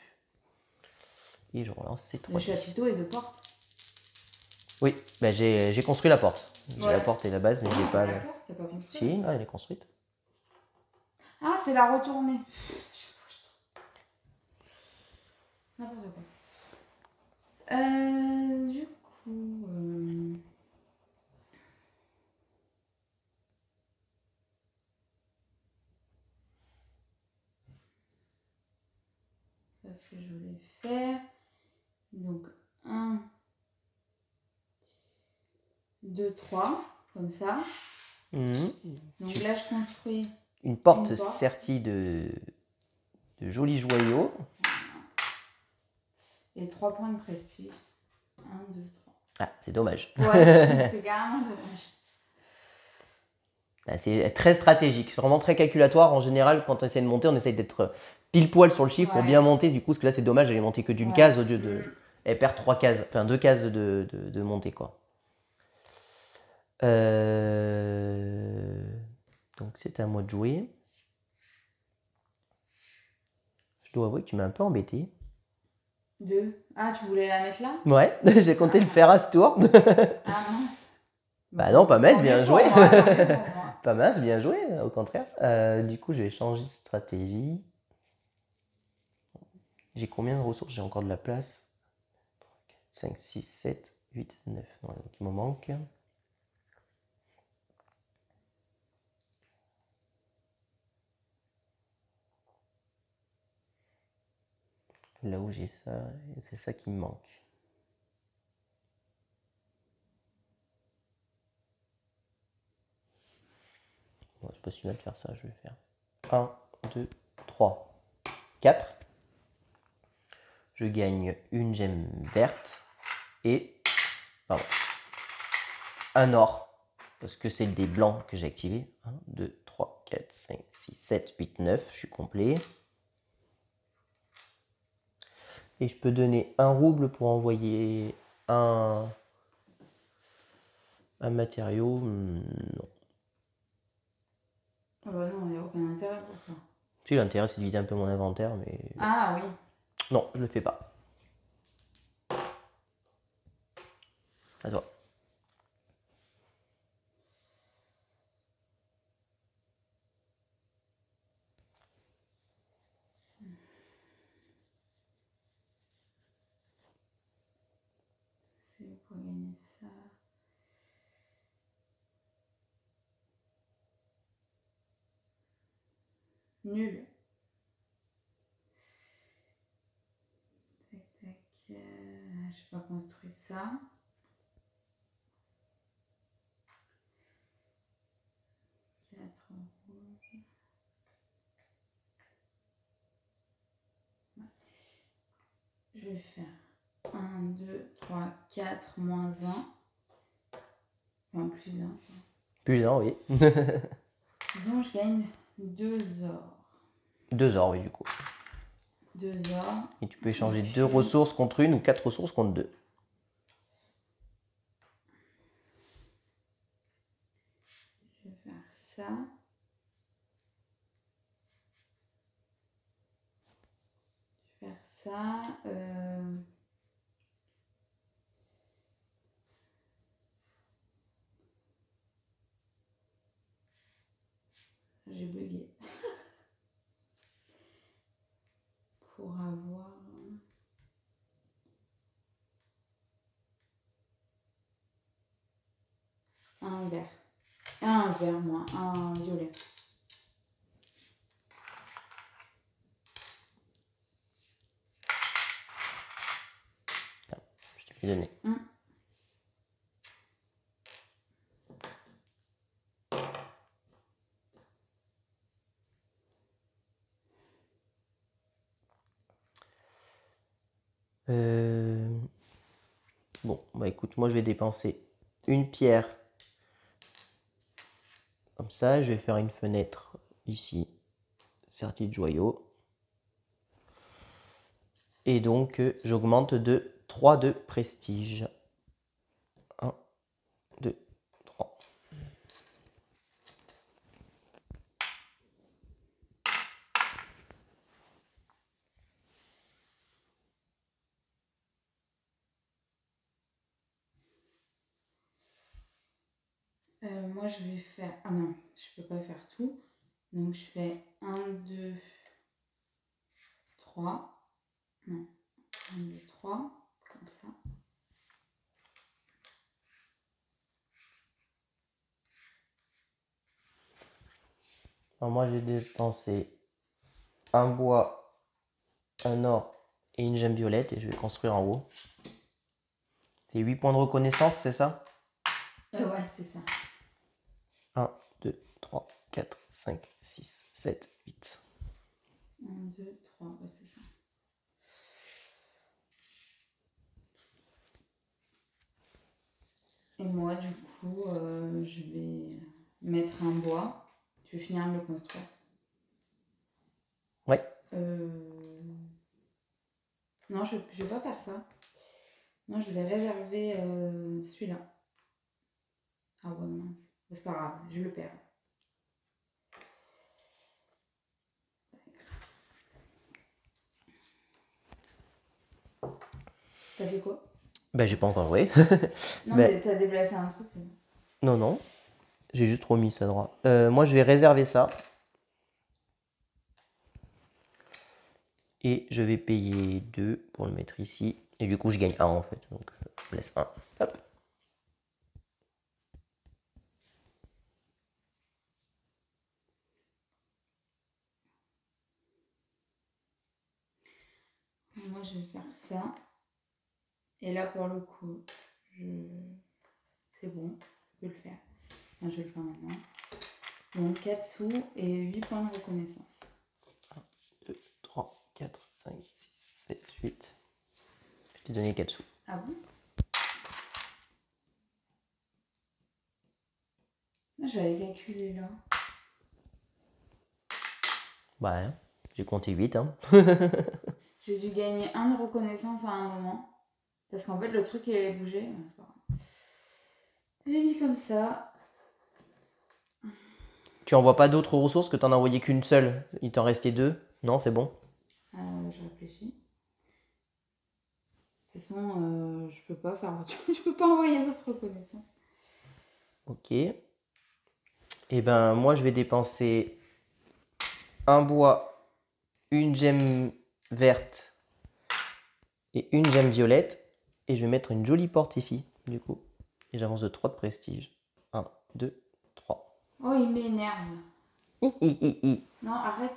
Et je relance ces 3. Le chapiteau et 2 portes. Oui, bah j'ai construit la porte. J'ai Ouais. la porte et la base, mais j'ai pas la la... porte, t'as pas construit? Si, là, elle est construite. Ah, c'est la retournée. N'importe quoi. Du coup... c'est ce que je voulais faire. Donc 1, 2, 3, comme ça. Donc là, je construis une porte sertie de jolis joyaux. Et 3 points de prestige. 1, 2, 3. Ah, c'est dommage. Ouais, c'est carrément dommage. C'est très stratégique, c'est vraiment très calculatoire. En général, quand on essaie de monter, on essaie d'être pile poil sur le chiffre pour bien monter. Du coup, parce que là, c'est dommage, elle est montée que d'une case au lieu de. Elle perd 3 cases, enfin 2 cases de montée, quoi. Donc, c'est à moi de jouer. Je dois avouer que tu m'as un peu embêté. 2. Ah, tu voulais la mettre là? Ouais, j'ai compté le faire à ce tour. Ah mince. Bah non, pas mince, bien joué. Moi. Pas mince, bien joué, au contraire. Du coup, je vais changer de stratégie. J'ai combien de ressources? J'ai encore de la place. 5, 6, 7, 8, 9. Non, donc il m'en manque. Là où j'ai ça, c'est ça qui me manque. Bon, c'est pas si mal de faire ça, je vais faire 1, 2, 3, 4. Je gagne une gemme verte et un or, parce que c'est des blancs que j'ai activés. 1, 2, 3, 4, 5, 6, 7, 8, 9, je suis complet. Et je peux donner un rouble pour envoyer un matériau. Non. Ah bah non, il n'y a aucun intérêt pour ça. Si, l'intérêt c'est de vider un peu mon inventaire, mais... Ah oui. Non, je le fais pas. À toi. C'est pour gagner ça. Nul. Tac, tac. J'ai pas construit ça. Je vais faire 1, 2, 3, 4, moins 1. Enfin, plus 1. Plus 1, oui. Donc, je gagne 2 ors. 2 ors, oui, du coup. 2 ors. Et tu peux échanger 2 ressources contre une ou 4 ressources contre 2. Je vais faire ça. Je vais faire ça. J'ai bugué. Pour avoir un vert. Un vert, moi. Un violet. Je t'ai plus donné. Bon, bah écoute, moi je vais dépenser une pierre comme ça. Je vais faire une fenêtre ici, sertie de joyaux. Et donc, j'augmente de 3 de prestige. 1, 2, 3. Moi, je vais faire... Ah non, je peux pas faire tout. Donc, je fais 1, 2, 3. Non. 1, 2, 3, comme ça. Alors moi j'ai dépensé un bois, un or et une gemme violette et je vais construire en haut. C'est 8 points de reconnaissance, c'est ça? Ouais, c'est ça. 1, 2, 3, 4, 5, 6, 7, 8. 1, 2, 3, ouais, c'est ça. Et moi, du coup, je vais mettre un bois. Je vais finir de le construire. Ouais. Non, je vais pas faire ça. Non, je vais réserver celui-là. Ah ouais, mince. C'est pas grave, je le perds. T'as fait quoi? Ben j'ai pas encore joué. Non, Ben, mais t'as déplacé un truc. non, non. J'ai juste remis ça droit. Moi je vais réserver ça. Et je vais payer 2 pour le mettre ici. Et du coup je gagne 1 en fait. Donc je laisse 1. Hop. Moi, je vais faire ça. Et là, pour le coup, c'est bon, je peux le faire. Enfin, je vais le faire maintenant. Donc 4 sous et 8 points de reconnaissance. 1, 2, 3, 4, 5, 6, 7, 8. Je t'ai donné 4 sous. Ah bon? J'avais calculé là. Bah, hein, j'ai compté 8. Hein. J'ai dû gagner 1 de reconnaissance à un moment. Parce qu'en fait, le truc, il avait bougé. C'est pas grave. J'ai mis comme ça. Tu envoies pas d'autres ressources que t'en as envoyé qu'une seule. Il t'en restait 2. Non, c'est bon. Je réfléchis. De toute façon, je peux pas faire autre chose. Je peux pas envoyer d'autres reconnaissances. Ok. Et ben moi je vais dépenser un bois, une gemme verte et une gemme violette. Et je vais mettre une jolie porte ici, du coup. Et j'avance de 3 de prestige. 1, 2, 3. Oh, il m'énerve. Hi, hi, hi, hi. Non, arrête.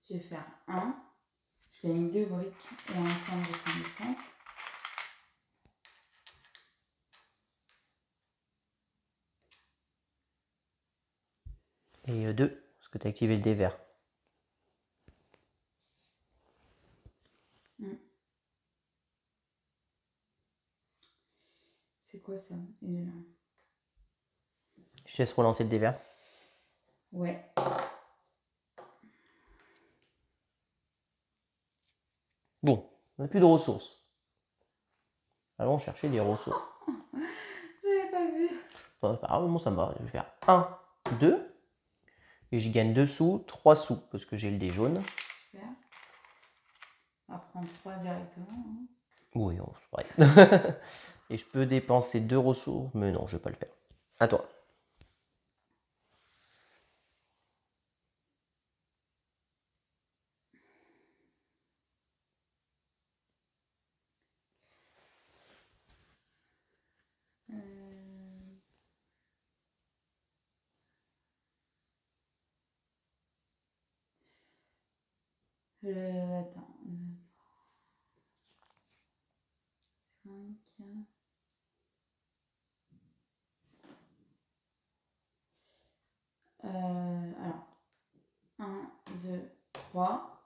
Je vais faire 1. Je gagne 2 briques et un point de reconnaissance. Et 2, parce que tu as activé le dé vert. C'est quoi ça? Il est là. Je te laisse relancer le dé vert. Ouais. Bon, on n'a plus de ressources. Allons chercher des ressources. J'avais pas vu. Enfin, c'est pas grave, moi ça me va. Je vais faire 1, 2. Et je gagne 2 sous, 3 sous, parce que j'ai le dé jaune. Super. On va prendre 3 directement. Hein. Oui, c'est vrai. Et je peux dépenser 2 ressources, mais non, je vais pas le faire. À toi. Attends. 5. Alors, 1, 2, 3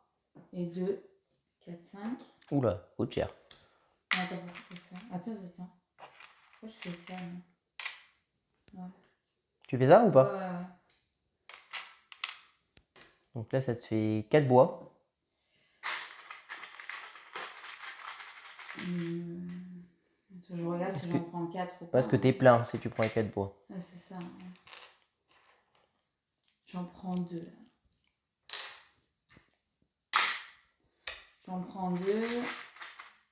et 2, 4, 5. Oula, coûte cher. Attends, pourquoi je fais ça? Attends. Pourquoi je fais ça? Ouais. Tu fais ça ou pas? Ouais. Donc là, ça te fait 4 bois. Je regarde si j'en prends 4 ou pas. Parce que t'es plein si tu prends les 4 bois. Ouais, c'est ça. J'en prends 2.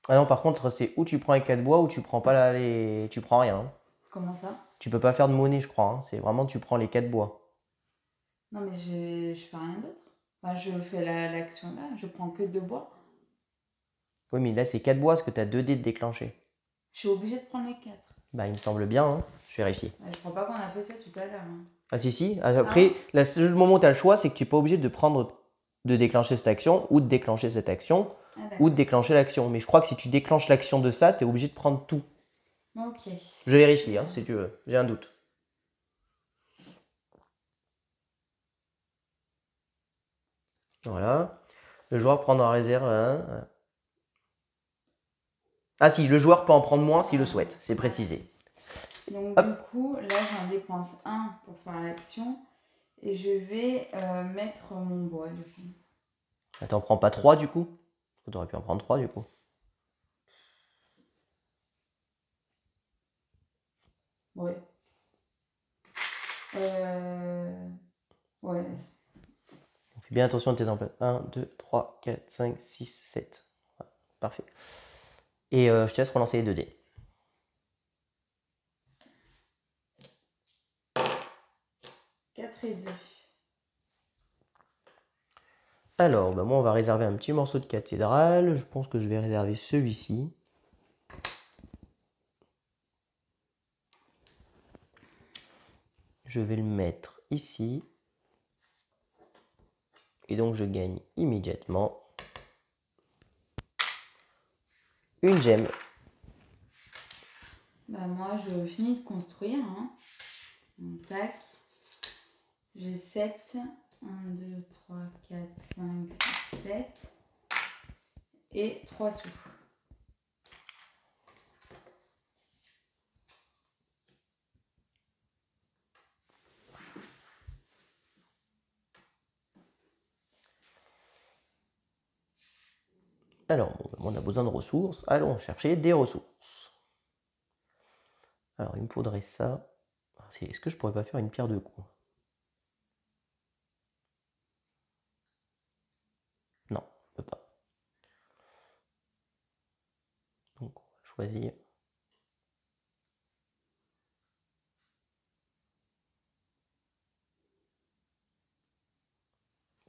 Ah non, par contre, c'est où tu prends les 4 bois ou tu prends pas tu prends rien. Hein. Comment ça? Tu peux pas faire de monnaie, je crois. Hein. C'est vraiment tu prends les 4 bois. Non, mais je fais rien d'autre. Enfin, je fais l'action là, je prends que 2 bois. Oui, mais là, c'est 4 bois parce que tu as 2 dés de déclencher. Je suis obligée de prendre les 4. Bah, il me semble bien, hein. Je vérifie. Je crois pas qu'on a fait ça tout à l'heure. Hein. Ah, si. Après, le seul moment où tu as le choix, c'est que tu n'es pas obligé de déclencher cette action ou de déclencher cette action ou de déclencher l'action. Mais je crois que si tu déclenches l'action de ça, tu es obligé de prendre tout. Ok. Je vérifie, hein, si tu veux. J'ai un doute. Voilà. Le joueur prend en réserve un. Ah si, le joueur peut en prendre moins s'il le souhaite, c'est précisé. Donc du coup, là j'en dépense 1 pour faire l'action et je vais mettre mon bois du coup. Ah, t'en prends pas 3 du coup? Tu aurais pu en prendre 3 du coup. Ouais. Ouais. Fais bien attention à tes emplettes. 1, 2, 3, 4, 5, 6, 7. Ouais, parfait. Et je te laisse relancer les 2 dés. Et 2. Alors, bah moi on va réserver un petit morceau de cathédrale. Je pense que je vais réserver celui-ci. Je vais le mettre ici. Et donc je gagne immédiatement une gemme. Bah moi je finis de construire. Hein. Donc, tac. J'ai 7. 1, 2, 3, 4, 5, 6, 7. Et 3 sous. Alors, on a besoin de ressources. Allons chercher des ressources. Alors, il me faudrait ça. Est-ce que je pourrais pas faire une pierre de coups? Non, on peut pas. Donc, on va choisir.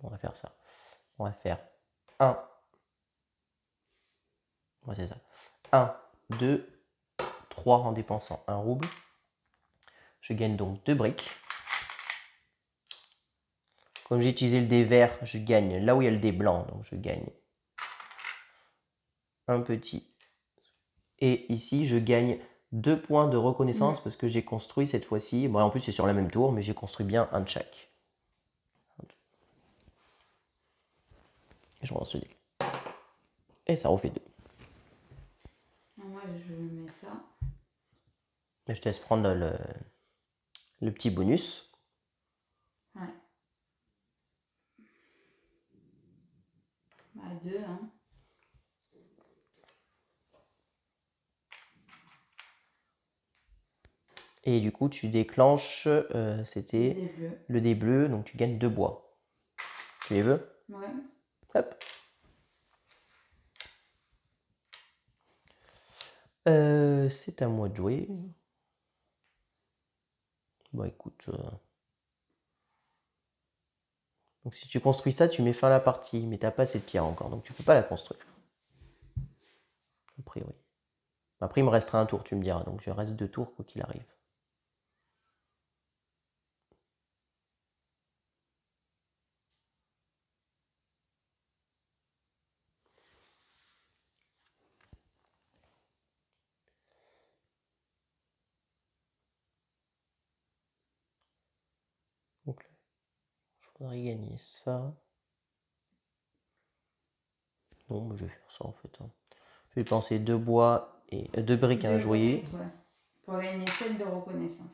On va faire ça. On va faire 1. Ouais, c'est ça. 1, 2, 3 en dépensant 1 rouble. Je gagne donc 2 briques. Comme j'ai utilisé le dé vert, je gagne là où il y a le dé blanc. Donc je gagne un petit. Et ici, je gagne 2 points de reconnaissance parce que j'ai construit cette fois-ci. Bon, en plus, c'est sur la même tour, mais j'ai construit bien un de chaque. Et je relance le dé. Et ça refait 2. Moi je mets ça. Et je te laisse prendre le petit bonus. Ouais. Bah 2, hein. Et du coup, tu déclenches, c'était Le dé bleu, donc tu gagnes 2 bois. Tu les veux? Ouais. Hop. C'est à moi de jouer. Bon, écoute. Donc si tu construis ça, tu mets fin à la partie, mais t'as pas cette pierre encore, donc tu peux pas la construire. A priori. Après, il me restera un tour, tu me diras, donc je reste 2 tours quoi qu'il arrive. Donc là, je voudrais gagner ça. Non, mais je vais faire ça en fait. Je vais penser 2 bois et 2 briques à un joyer. Ouais. Pour gagner 7 de reconnaissance.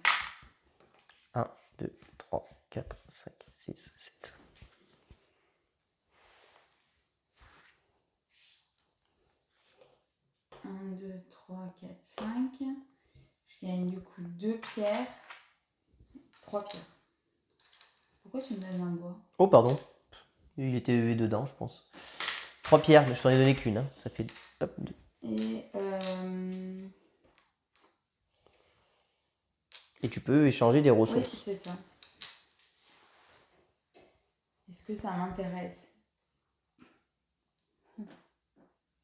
1, 2, 3, 4, 5, 6, 7. Un, 2, 3, 4, 5. Je gagne du coup 2 pierres, 3 pierres. Pourquoi tu me donnes un bois? Oh, pardon. Il était dedans, je pense. 3 pierres, mais je t'en ai donné qu'une. Hein. Ça fait hop, 2. Et tu peux échanger des ressources. Oui, c'est ça. Est-ce que ça m'intéresse?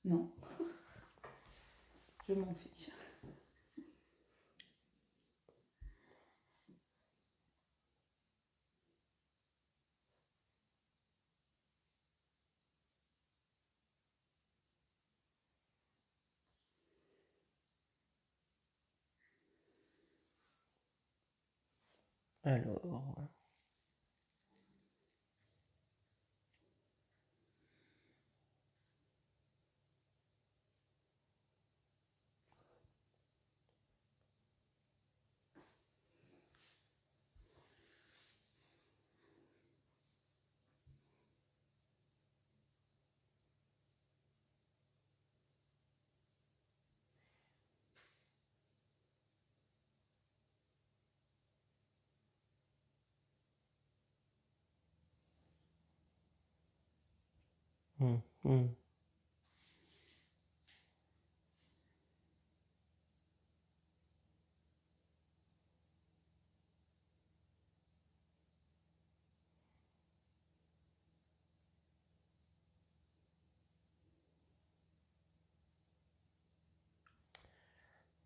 Non. Je m'en fiche. Alors.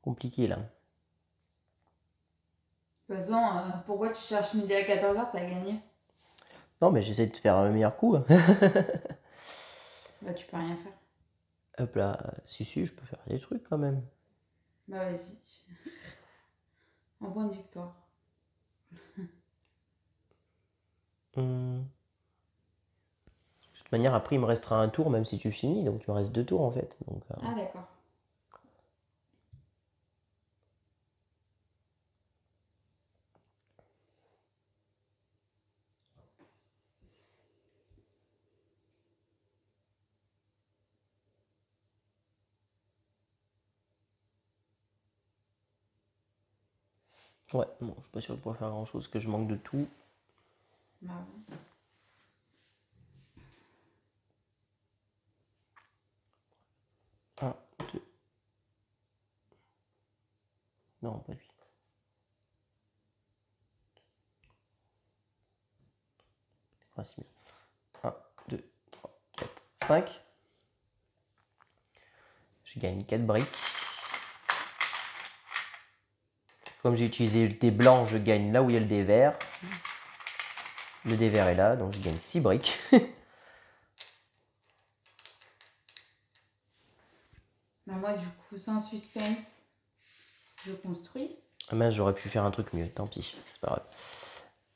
Compliqué là. De toute façon, pourquoi tu cherches midi à 14h? T'as gagné. Non, mais j'essaie de faire un meilleur coup. Bah, tu peux rien faire. Hop là. Si, je peux faire des trucs quand même. Bah, vas-y. En point de victoire. De toute manière, après, il me restera un tour, même si tu finis. Donc, il me reste 2 tours en fait. Donc, Ah, d'accord. ouais, bon, je suis pas sûr de pouvoir faire grand chose, que je manque de tout. Bah, ouais. Un, deux. Non, pas lui. Ah, si, 1, 2, 3, 4, 5. Je gagne 4 briques. Comme j'ai utilisé le dé blanc, je gagne là où il y a le dé vert. Le dé vert est là, donc je gagne 6 briques. Bah, moi, du coup, sans suspense, je construis. Ah mince, j'aurais pu faire un truc mieux, tant pis, c'est pas grave.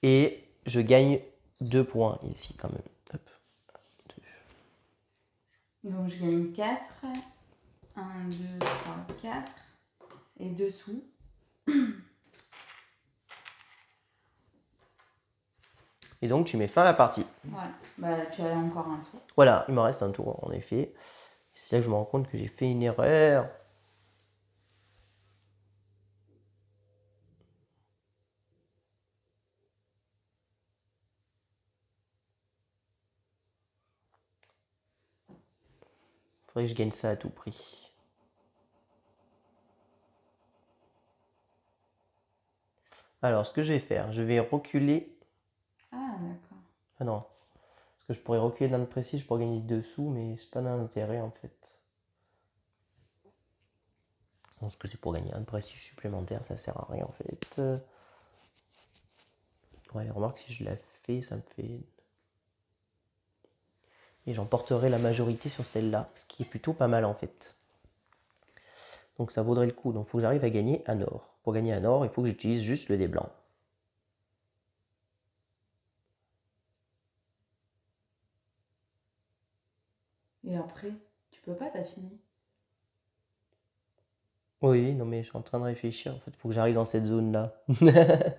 Et je gagne 2 points ici quand même. Hop. Donc, je gagne 4. 1, 2, 3, 4. Et dessous. Et donc tu mets fin à la partie. Voilà. Bah, tu as encore un tour. Voilà, il me reste un tour en effet. C'est là que je me rends compte que j'ai fait une erreur. Faudrait que je gagne ça à tout prix. Alors, ce que je vais faire, je vais reculer. Ah, d'accord. Ah non. Parce que je pourrais reculer dans le précis pour gagner dessous, mais c'est pas dans l'intérêt en fait. Parce que c'est pour gagner un précis supplémentaire, ça sert à rien en fait. Ouais, remarque, si je la fais, ça me fait. Et j'emporterai la majorité sur celle-là, ce qui est plutôt pas mal en fait. Donc ça vaudrait le coup. Donc il faut que j'arrive à gagner un or. Pour gagner un or, il faut que j'utilise juste le dé blanc. Et après, tu peux pas, t'as fini. Oui, non mais je suis en train de réfléchir. En fait, il faut que j'arrive dans cette zone-là. Le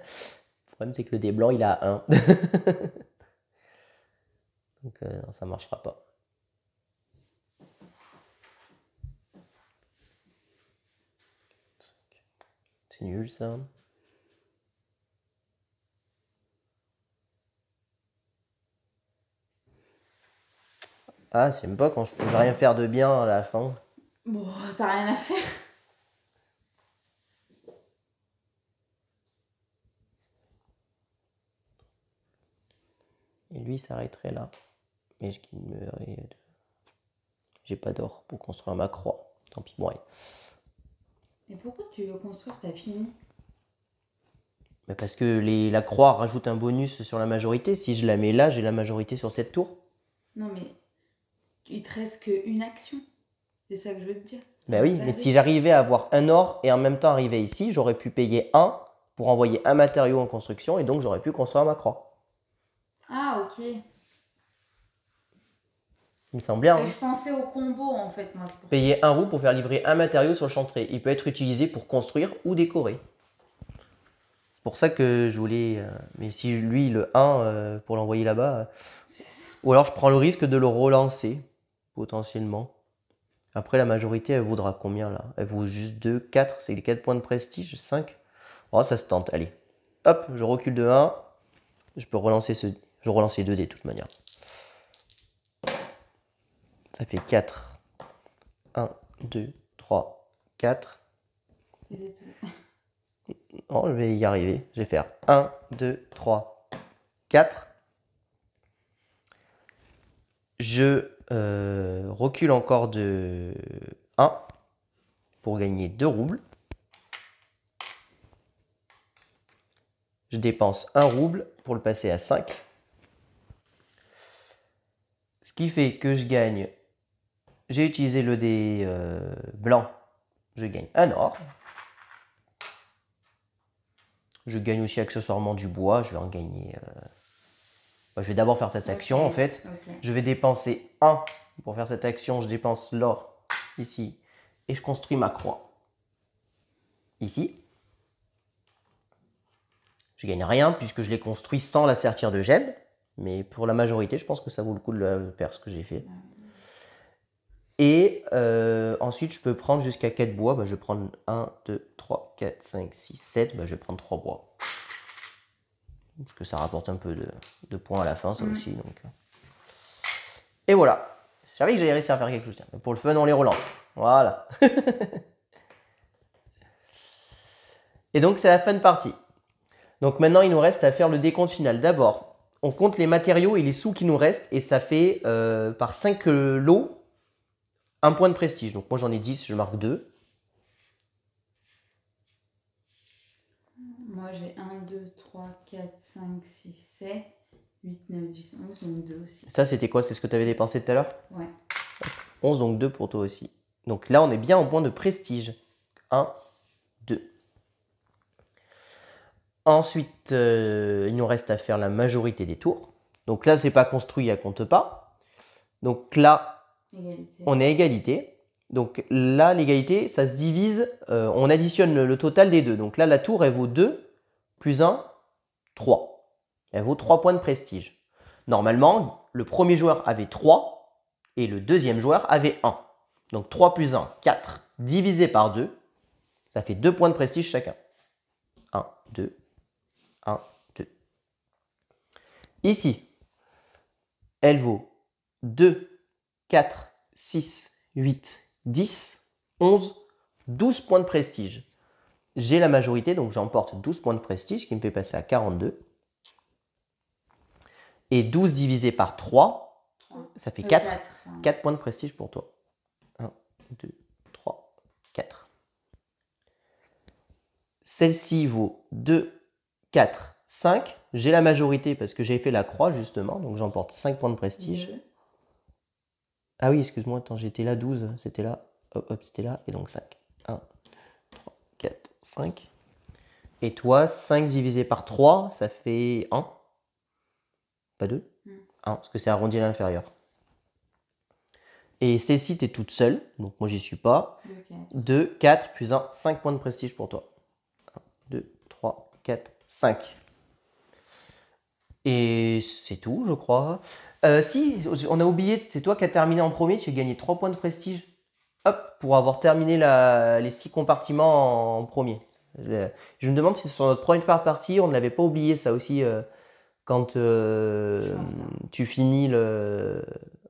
problème, c'est que le dé blanc, il a 1. Donc, non, ça marchera pas. C'est nul, ça. Ah, j'aime pas quand je peux rien faire de bien à la fin. Bon, t'as rien à faire. Et lui, il s'arrêterait là. Et j'ai pas d'or pour construire ma croix. Tant pis, bon, allez. Et pourquoi tu veux construire, t'as fini? Mais parce que la croix rajoute un bonus sur la majorité. Si je la mets là, j'ai la majorité sur cette tour. Non, mais il te reste qu'une action. C'est ça que je veux te dire. Bah oui, mais si j'arrivais à avoir un or et en même temps arriver ici, j'aurais pu payer 1 pour envoyer un matériau en construction et donc j'aurais pu construire ma croix. Ah, ok. Il me semble bien. Et je pensais au combo en fait, moi. Payer 1 roux pour faire livrer un matériau sur le champ de trait. Il peut être utilisé pour construire ou décorer. C'est pour ça que je voulais. Mais si lui, le 1 pour l'envoyer là-bas. Ou alors je prends le risque de le relancer, potentiellement. Après, la majorité, elle vaudra combien là? Elle vaut juste 2, 4. C'est les 4 points de prestige, 5. Oh, ça se tente. Allez. Hop, je recule de 1. Je peux relancer Je relance les 2 dés de toute manière. Ça fait 4. 1, 2, 3, 4. Oh, je vais y arriver. Je vais faire 1, 2, 3, 4. Je recule encore de 1 pour gagner 2 roubles. Je dépense 1 rouble pour le passer à 5. Ce qui fait que je gagne. J'ai utilisé le dé blanc. Je gagne 1 or. Je gagne aussi accessoirement du bois. Je vais en gagner. Je vais d'abord faire cette action en fait. Okay. Je vais dépenser 1 pour faire cette action. Je dépense l'or ici. Et je construis ma croix. Ici. Je gagne rien puisque je l'ai construit sans la sertir de gemmes. Mais pour la majorité, je pense que ça vaut le coup de le faire ce que j'ai fait. Et ensuite, je peux prendre jusqu'à 4 bois. Je vais prendre 1, 2, 3, 4, 5, 6, 7. Je vais prendre 3 bois. Parce que ça rapporte un peu de points à la fin, ça aussi. Donc. Et voilà. Je savais que j'allais réussir à faire quelque chose. Tiens. Pour le fun, on les relance. Voilà. Et donc, c'est la fin de partie. Donc maintenant, il nous reste à faire le décompte final. D'abord, on compte les matériaux et les sous qui nous restent. Et ça fait par 5 lots, 1 point de prestige. Donc moi, j'en ai 10, je marque 2. Moi, j'ai 1, 2, 3, 4, 5, 6, 7, 8, 9, 10, 11, donc 2 aussi. Ça, c'était quoi? C'est ce que tu avais dépensé tout à l'heure? Ouais. 11, donc 2 pour toi aussi. Donc là, on est bien en point de prestige. 1, 2. Ensuite, il nous reste à faire la majorité des tours. Donc là, c'est pas construit, elle compte pas. Donc là, on est à égalité. Donc là, l'égalité, ça se divise, on additionne le total des deux. Donc là, la tour, elle vaut 2, plus 1, 3. Elle vaut 3 points de prestige. Normalement, le premier joueur avait 3 et le deuxième joueur avait 1. Donc 3 plus 1, 4, divisé par 2, ça fait 2 points de prestige chacun. 1, 2, 1, 2. Ici, elle vaut 2, 4, 6, 8, 10, 11, 12 points de prestige. J'ai la majorité, donc j'emporte 12 points de prestige, qui me fait passer à 42. Et 12 divisé par 3, ça fait 4. 4 points de prestige pour toi. 1, 2, 3, 4. Celle-ci vaut 2, 4, 5. J'ai la majorité parce que j'ai fait la croix, justement, donc j'emporte 5 points de prestige. Ah oui, excuse-moi, attends, j'étais là 12, c'était là, hop, hop, c'était là, et donc 5. 1, 3, 4, 5. Et toi, 5 divisé par 3, ça fait 1. Pas 2 1, parce que c'est arrondi à l'inférieur. Et celle-ci, tu es toute seule, donc moi j'y suis pas. 2, 4. 2, 4, plus 1, 5 points de prestige pour toi. 1, 2, 3, 4, 5. Et c'est tout, je crois. Si, on a oublié, c'est toi qui as terminé en premier, tu as gagné 3 points de prestige. Hop, pour avoir terminé les 6 compartiments en premier. Je me demande si sur notre première partie, on ne l'avait pas oublié ça aussi quand tu finis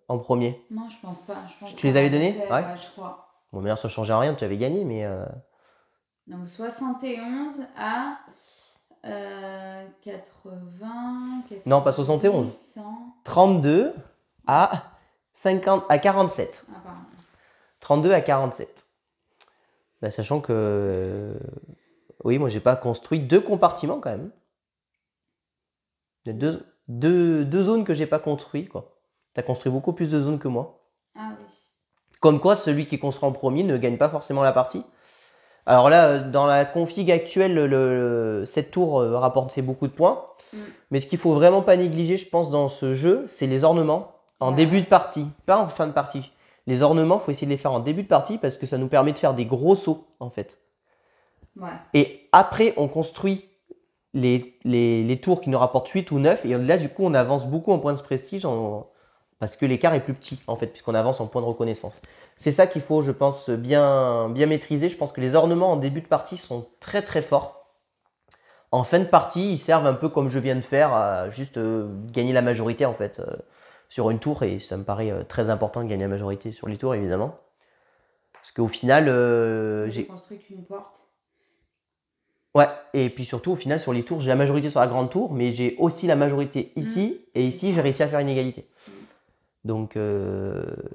en premier. Non, je pense pas. Tu les avais donnés? Ouais, je crois. Bon, mais alors ça ne changeait rien, tu avais gagné, mais... Donc 71 à 80... Non, pas 71. 100... 32 à 47. Ah, pardon. 32 à 47. Bah, sachant que... oui, moi, j'ai pas construit 2 compartiments quand même. Il y a deux zones que j'ai pas construit, quoi. Tu as construit beaucoup plus de zones que moi. Ah oui. Comme quoi, celui qui construit en premier ne gagne pas forcément la partie. Alors là, dans la config actuelle, cette tour rapportait beaucoup de points. Mais ce qu'il faut vraiment pas négliger, je pense, dans ce jeu, c'est les ornements en début de partie, pas en fin de partie. Les ornements, il faut essayer de les faire en début de partie parce que ça nous permet de faire des gros sauts, en fait. Ouais. Et après, on construit les tours qui nous rapportent 8 ou 9. Et là, du coup, on avance beaucoup en points de prestige parce que l'écart est plus petit, en fait, puisqu'on avance en points de reconnaissance. C'est ça qu'il faut, je pense, bien maîtriser. Je pense que les ornements en début de partie sont très très forts. En fin de partie, ils servent un peu comme je viens de faire, à juste gagner la majorité, en fait, sur une tour. Et ça me paraît très important de gagner la majorité sur les tours, évidemment. Parce qu'au final, j'ai construit qu'une porte. Ouais, et puis surtout, au final, sur les tours, j'ai la majorité sur la grande tour, mais j'ai aussi la majorité ici, et ici, j'ai réussi à faire une égalité. Donc,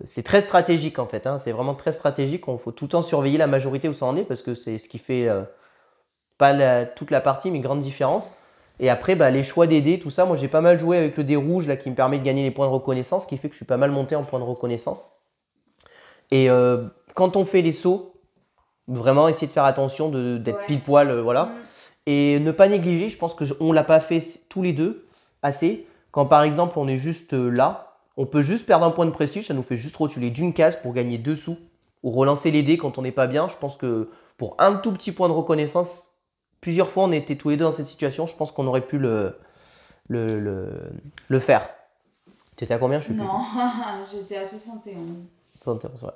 c'est très stratégique, en fait. Hein. C'est vraiment très stratégique. Il faut tout le temps surveiller la majorité où ça en est, parce que c'est ce qui fait, pas toute la partie, mais une grande différence. Et après, bah, les choix des dés, tout ça, moi, j'ai pas mal joué avec le dé rouge, là, qui me permet de gagner les points de reconnaissance, ce qui fait que je suis pas mal monté en points de reconnaissance. Et quand on fait les sauts, vraiment essayer de faire attention d'être pile poil, voilà. Et ne pas négliger, je pense qu'on ne l'a pas fait tous les deux assez. Quand par exemple on est juste là, on peut juste perdre un point de prestige, ça nous fait juste reculer d'une case pour gagner 2 sous. Ou relancer les dés quand on n'est pas bien. Je pense que pour un tout petit point de reconnaissance, plusieurs fois on était tous les deux dans cette situation, je pense qu'on aurait pu le faire. Tu étais à combien? Je sais plus. Non, j'étais à 71. 71, ouais.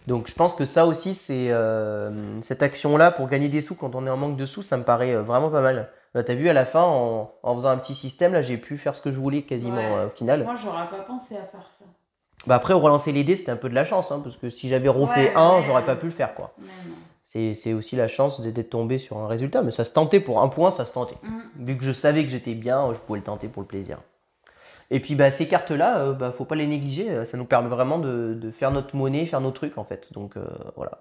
Donc je pense que ça aussi, c'est cette action-là pour gagner des sous quand on est en manque de sous, ça me paraît vraiment pas mal. Là, t'as vu à la fin, en faisant un petit système, là j'ai pu faire ce que je voulais quasiment au final. Moi, j'aurais pas pensé à faire ça. Bah après, relancer les dés, c'était un peu de la chance, hein, parce que si j'avais refait j'aurais pas pu le faire, quoi. C'est aussi la chance d'être tombé sur un résultat, mais ça se tentait pour un point, ça se tentait. Vu que je savais que j'étais bien, je pouvais le tenter pour le plaisir. Et puis bah, ces cartes-là, faut pas les négliger, ça nous permet vraiment de faire notre monnaie, faire nos trucs en fait. Donc voilà.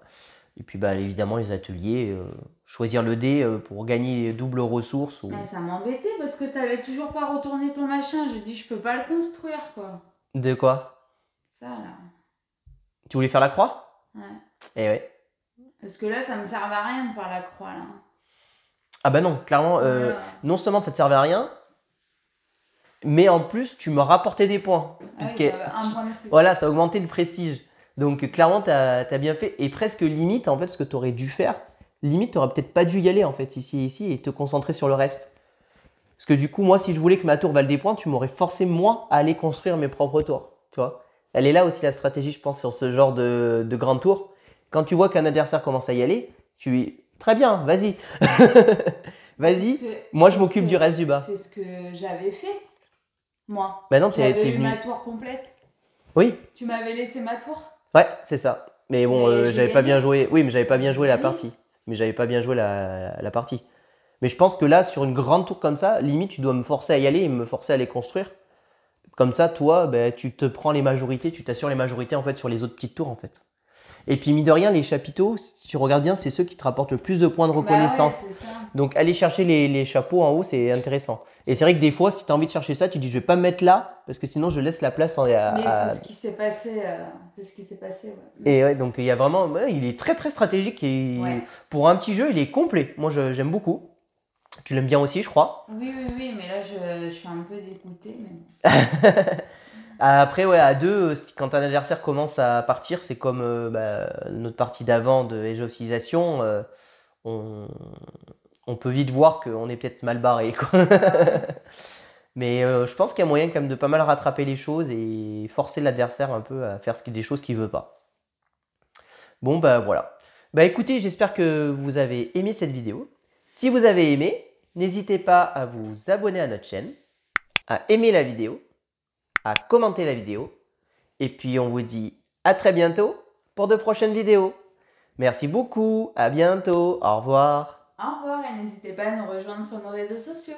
Et puis bah, évidemment les ateliers, choisir le dé pour gagner double ressources. Ou... ça m'embêtait parce que t'avais toujours pas retourné ton machin. Je dis je peux pas le construire quoi. De quoi? Ça là. Tu voulais faire la croix? Ouais. Eh ouais. Parce que là ça me servait à rien de faire la croix là. Ah bah non, clairement, non seulement ça te servait à rien, mais en plus, tu me rapportais des points. Puisque, un point de plus. Voilà, ça augmentait le prestige. Donc, clairement, tu as bien fait. Et presque limite, en fait, ce que tu aurais dû faire, limite, tu n'aurais peut-être pas dû y aller, en fait, ici, et te concentrer sur le reste. Parce que du coup, moi, si je voulais que ma tour vale des points, tu m'aurais forcé, moi, à aller construire mes propres tours. Tu vois? Elle est là aussi, la stratégie, je pense, sur ce genre de grande tour. Quand tu vois qu'un adversaire commence à y aller, tu lui... Très bien, vas-y. Vas-y, moi, je m'occupe du reste du bas. C'est ce que j'avais fait. Moi, bah non, j'avais eu ma tour complète. Oui. Tu m'avais laissé ma tour. Ouais, c'est ça. Mais bon, j'avais pas bien joué. Oui, mais j'avais pas bien joué la partie. Mais j'avais pas bien joué la partie. Mais je pense que là, sur une grande tour comme ça, limite, tu dois me forcer à y aller et me forcer à les construire. Comme ça, toi, bah, tu te prends les majorités, tu t'assures les majorités en fait sur les autres petites tours en fait. Et puis, mine de rien, les chapiteaux, si tu regardes bien, c'est ceux qui te rapportent le plus de points de reconnaissance. Bah ouais, c'est ça. Donc, aller chercher les chapeaux en haut, c'est intéressant. Et c'est vrai que des fois, si tu as envie de chercher ça, tu dis je vais pas me mettre là parce que sinon je laisse la place Mais c'est ce qui s'est passé. Ouais. Et ouais, donc il y a vraiment, il est très très stratégique et pour un petit jeu, il est complet. Moi, j'aime beaucoup. Tu l'aimes bien aussi, je crois. Oui, mais là je suis un peu dégoûtée. Mais... Après, ouais, à deux, quand un adversaire commence à partir, c'est comme notre partie d'avant de Age of Civilization, on, on peut vite voir qu'on est peut-être mal barré, quoi. Ouais. Mais je pense qu'il y a moyen quand même de pas mal rattraper les choses et forcer l'adversaire un peu à faire des choses qu'il veut pas. Bon, bah voilà. Bah écoutez, j'espère que vous avez aimé cette vidéo. Si vous avez aimé, n'hésitez pas à vous abonner à notre chaîne, à aimer la vidéo, à commenter la vidéo. Et puis on vous dit à très bientôt pour de prochaines vidéos. Merci beaucoup, à bientôt, au revoir. Au revoir et n'hésitez pas à nous rejoindre sur nos réseaux sociaux.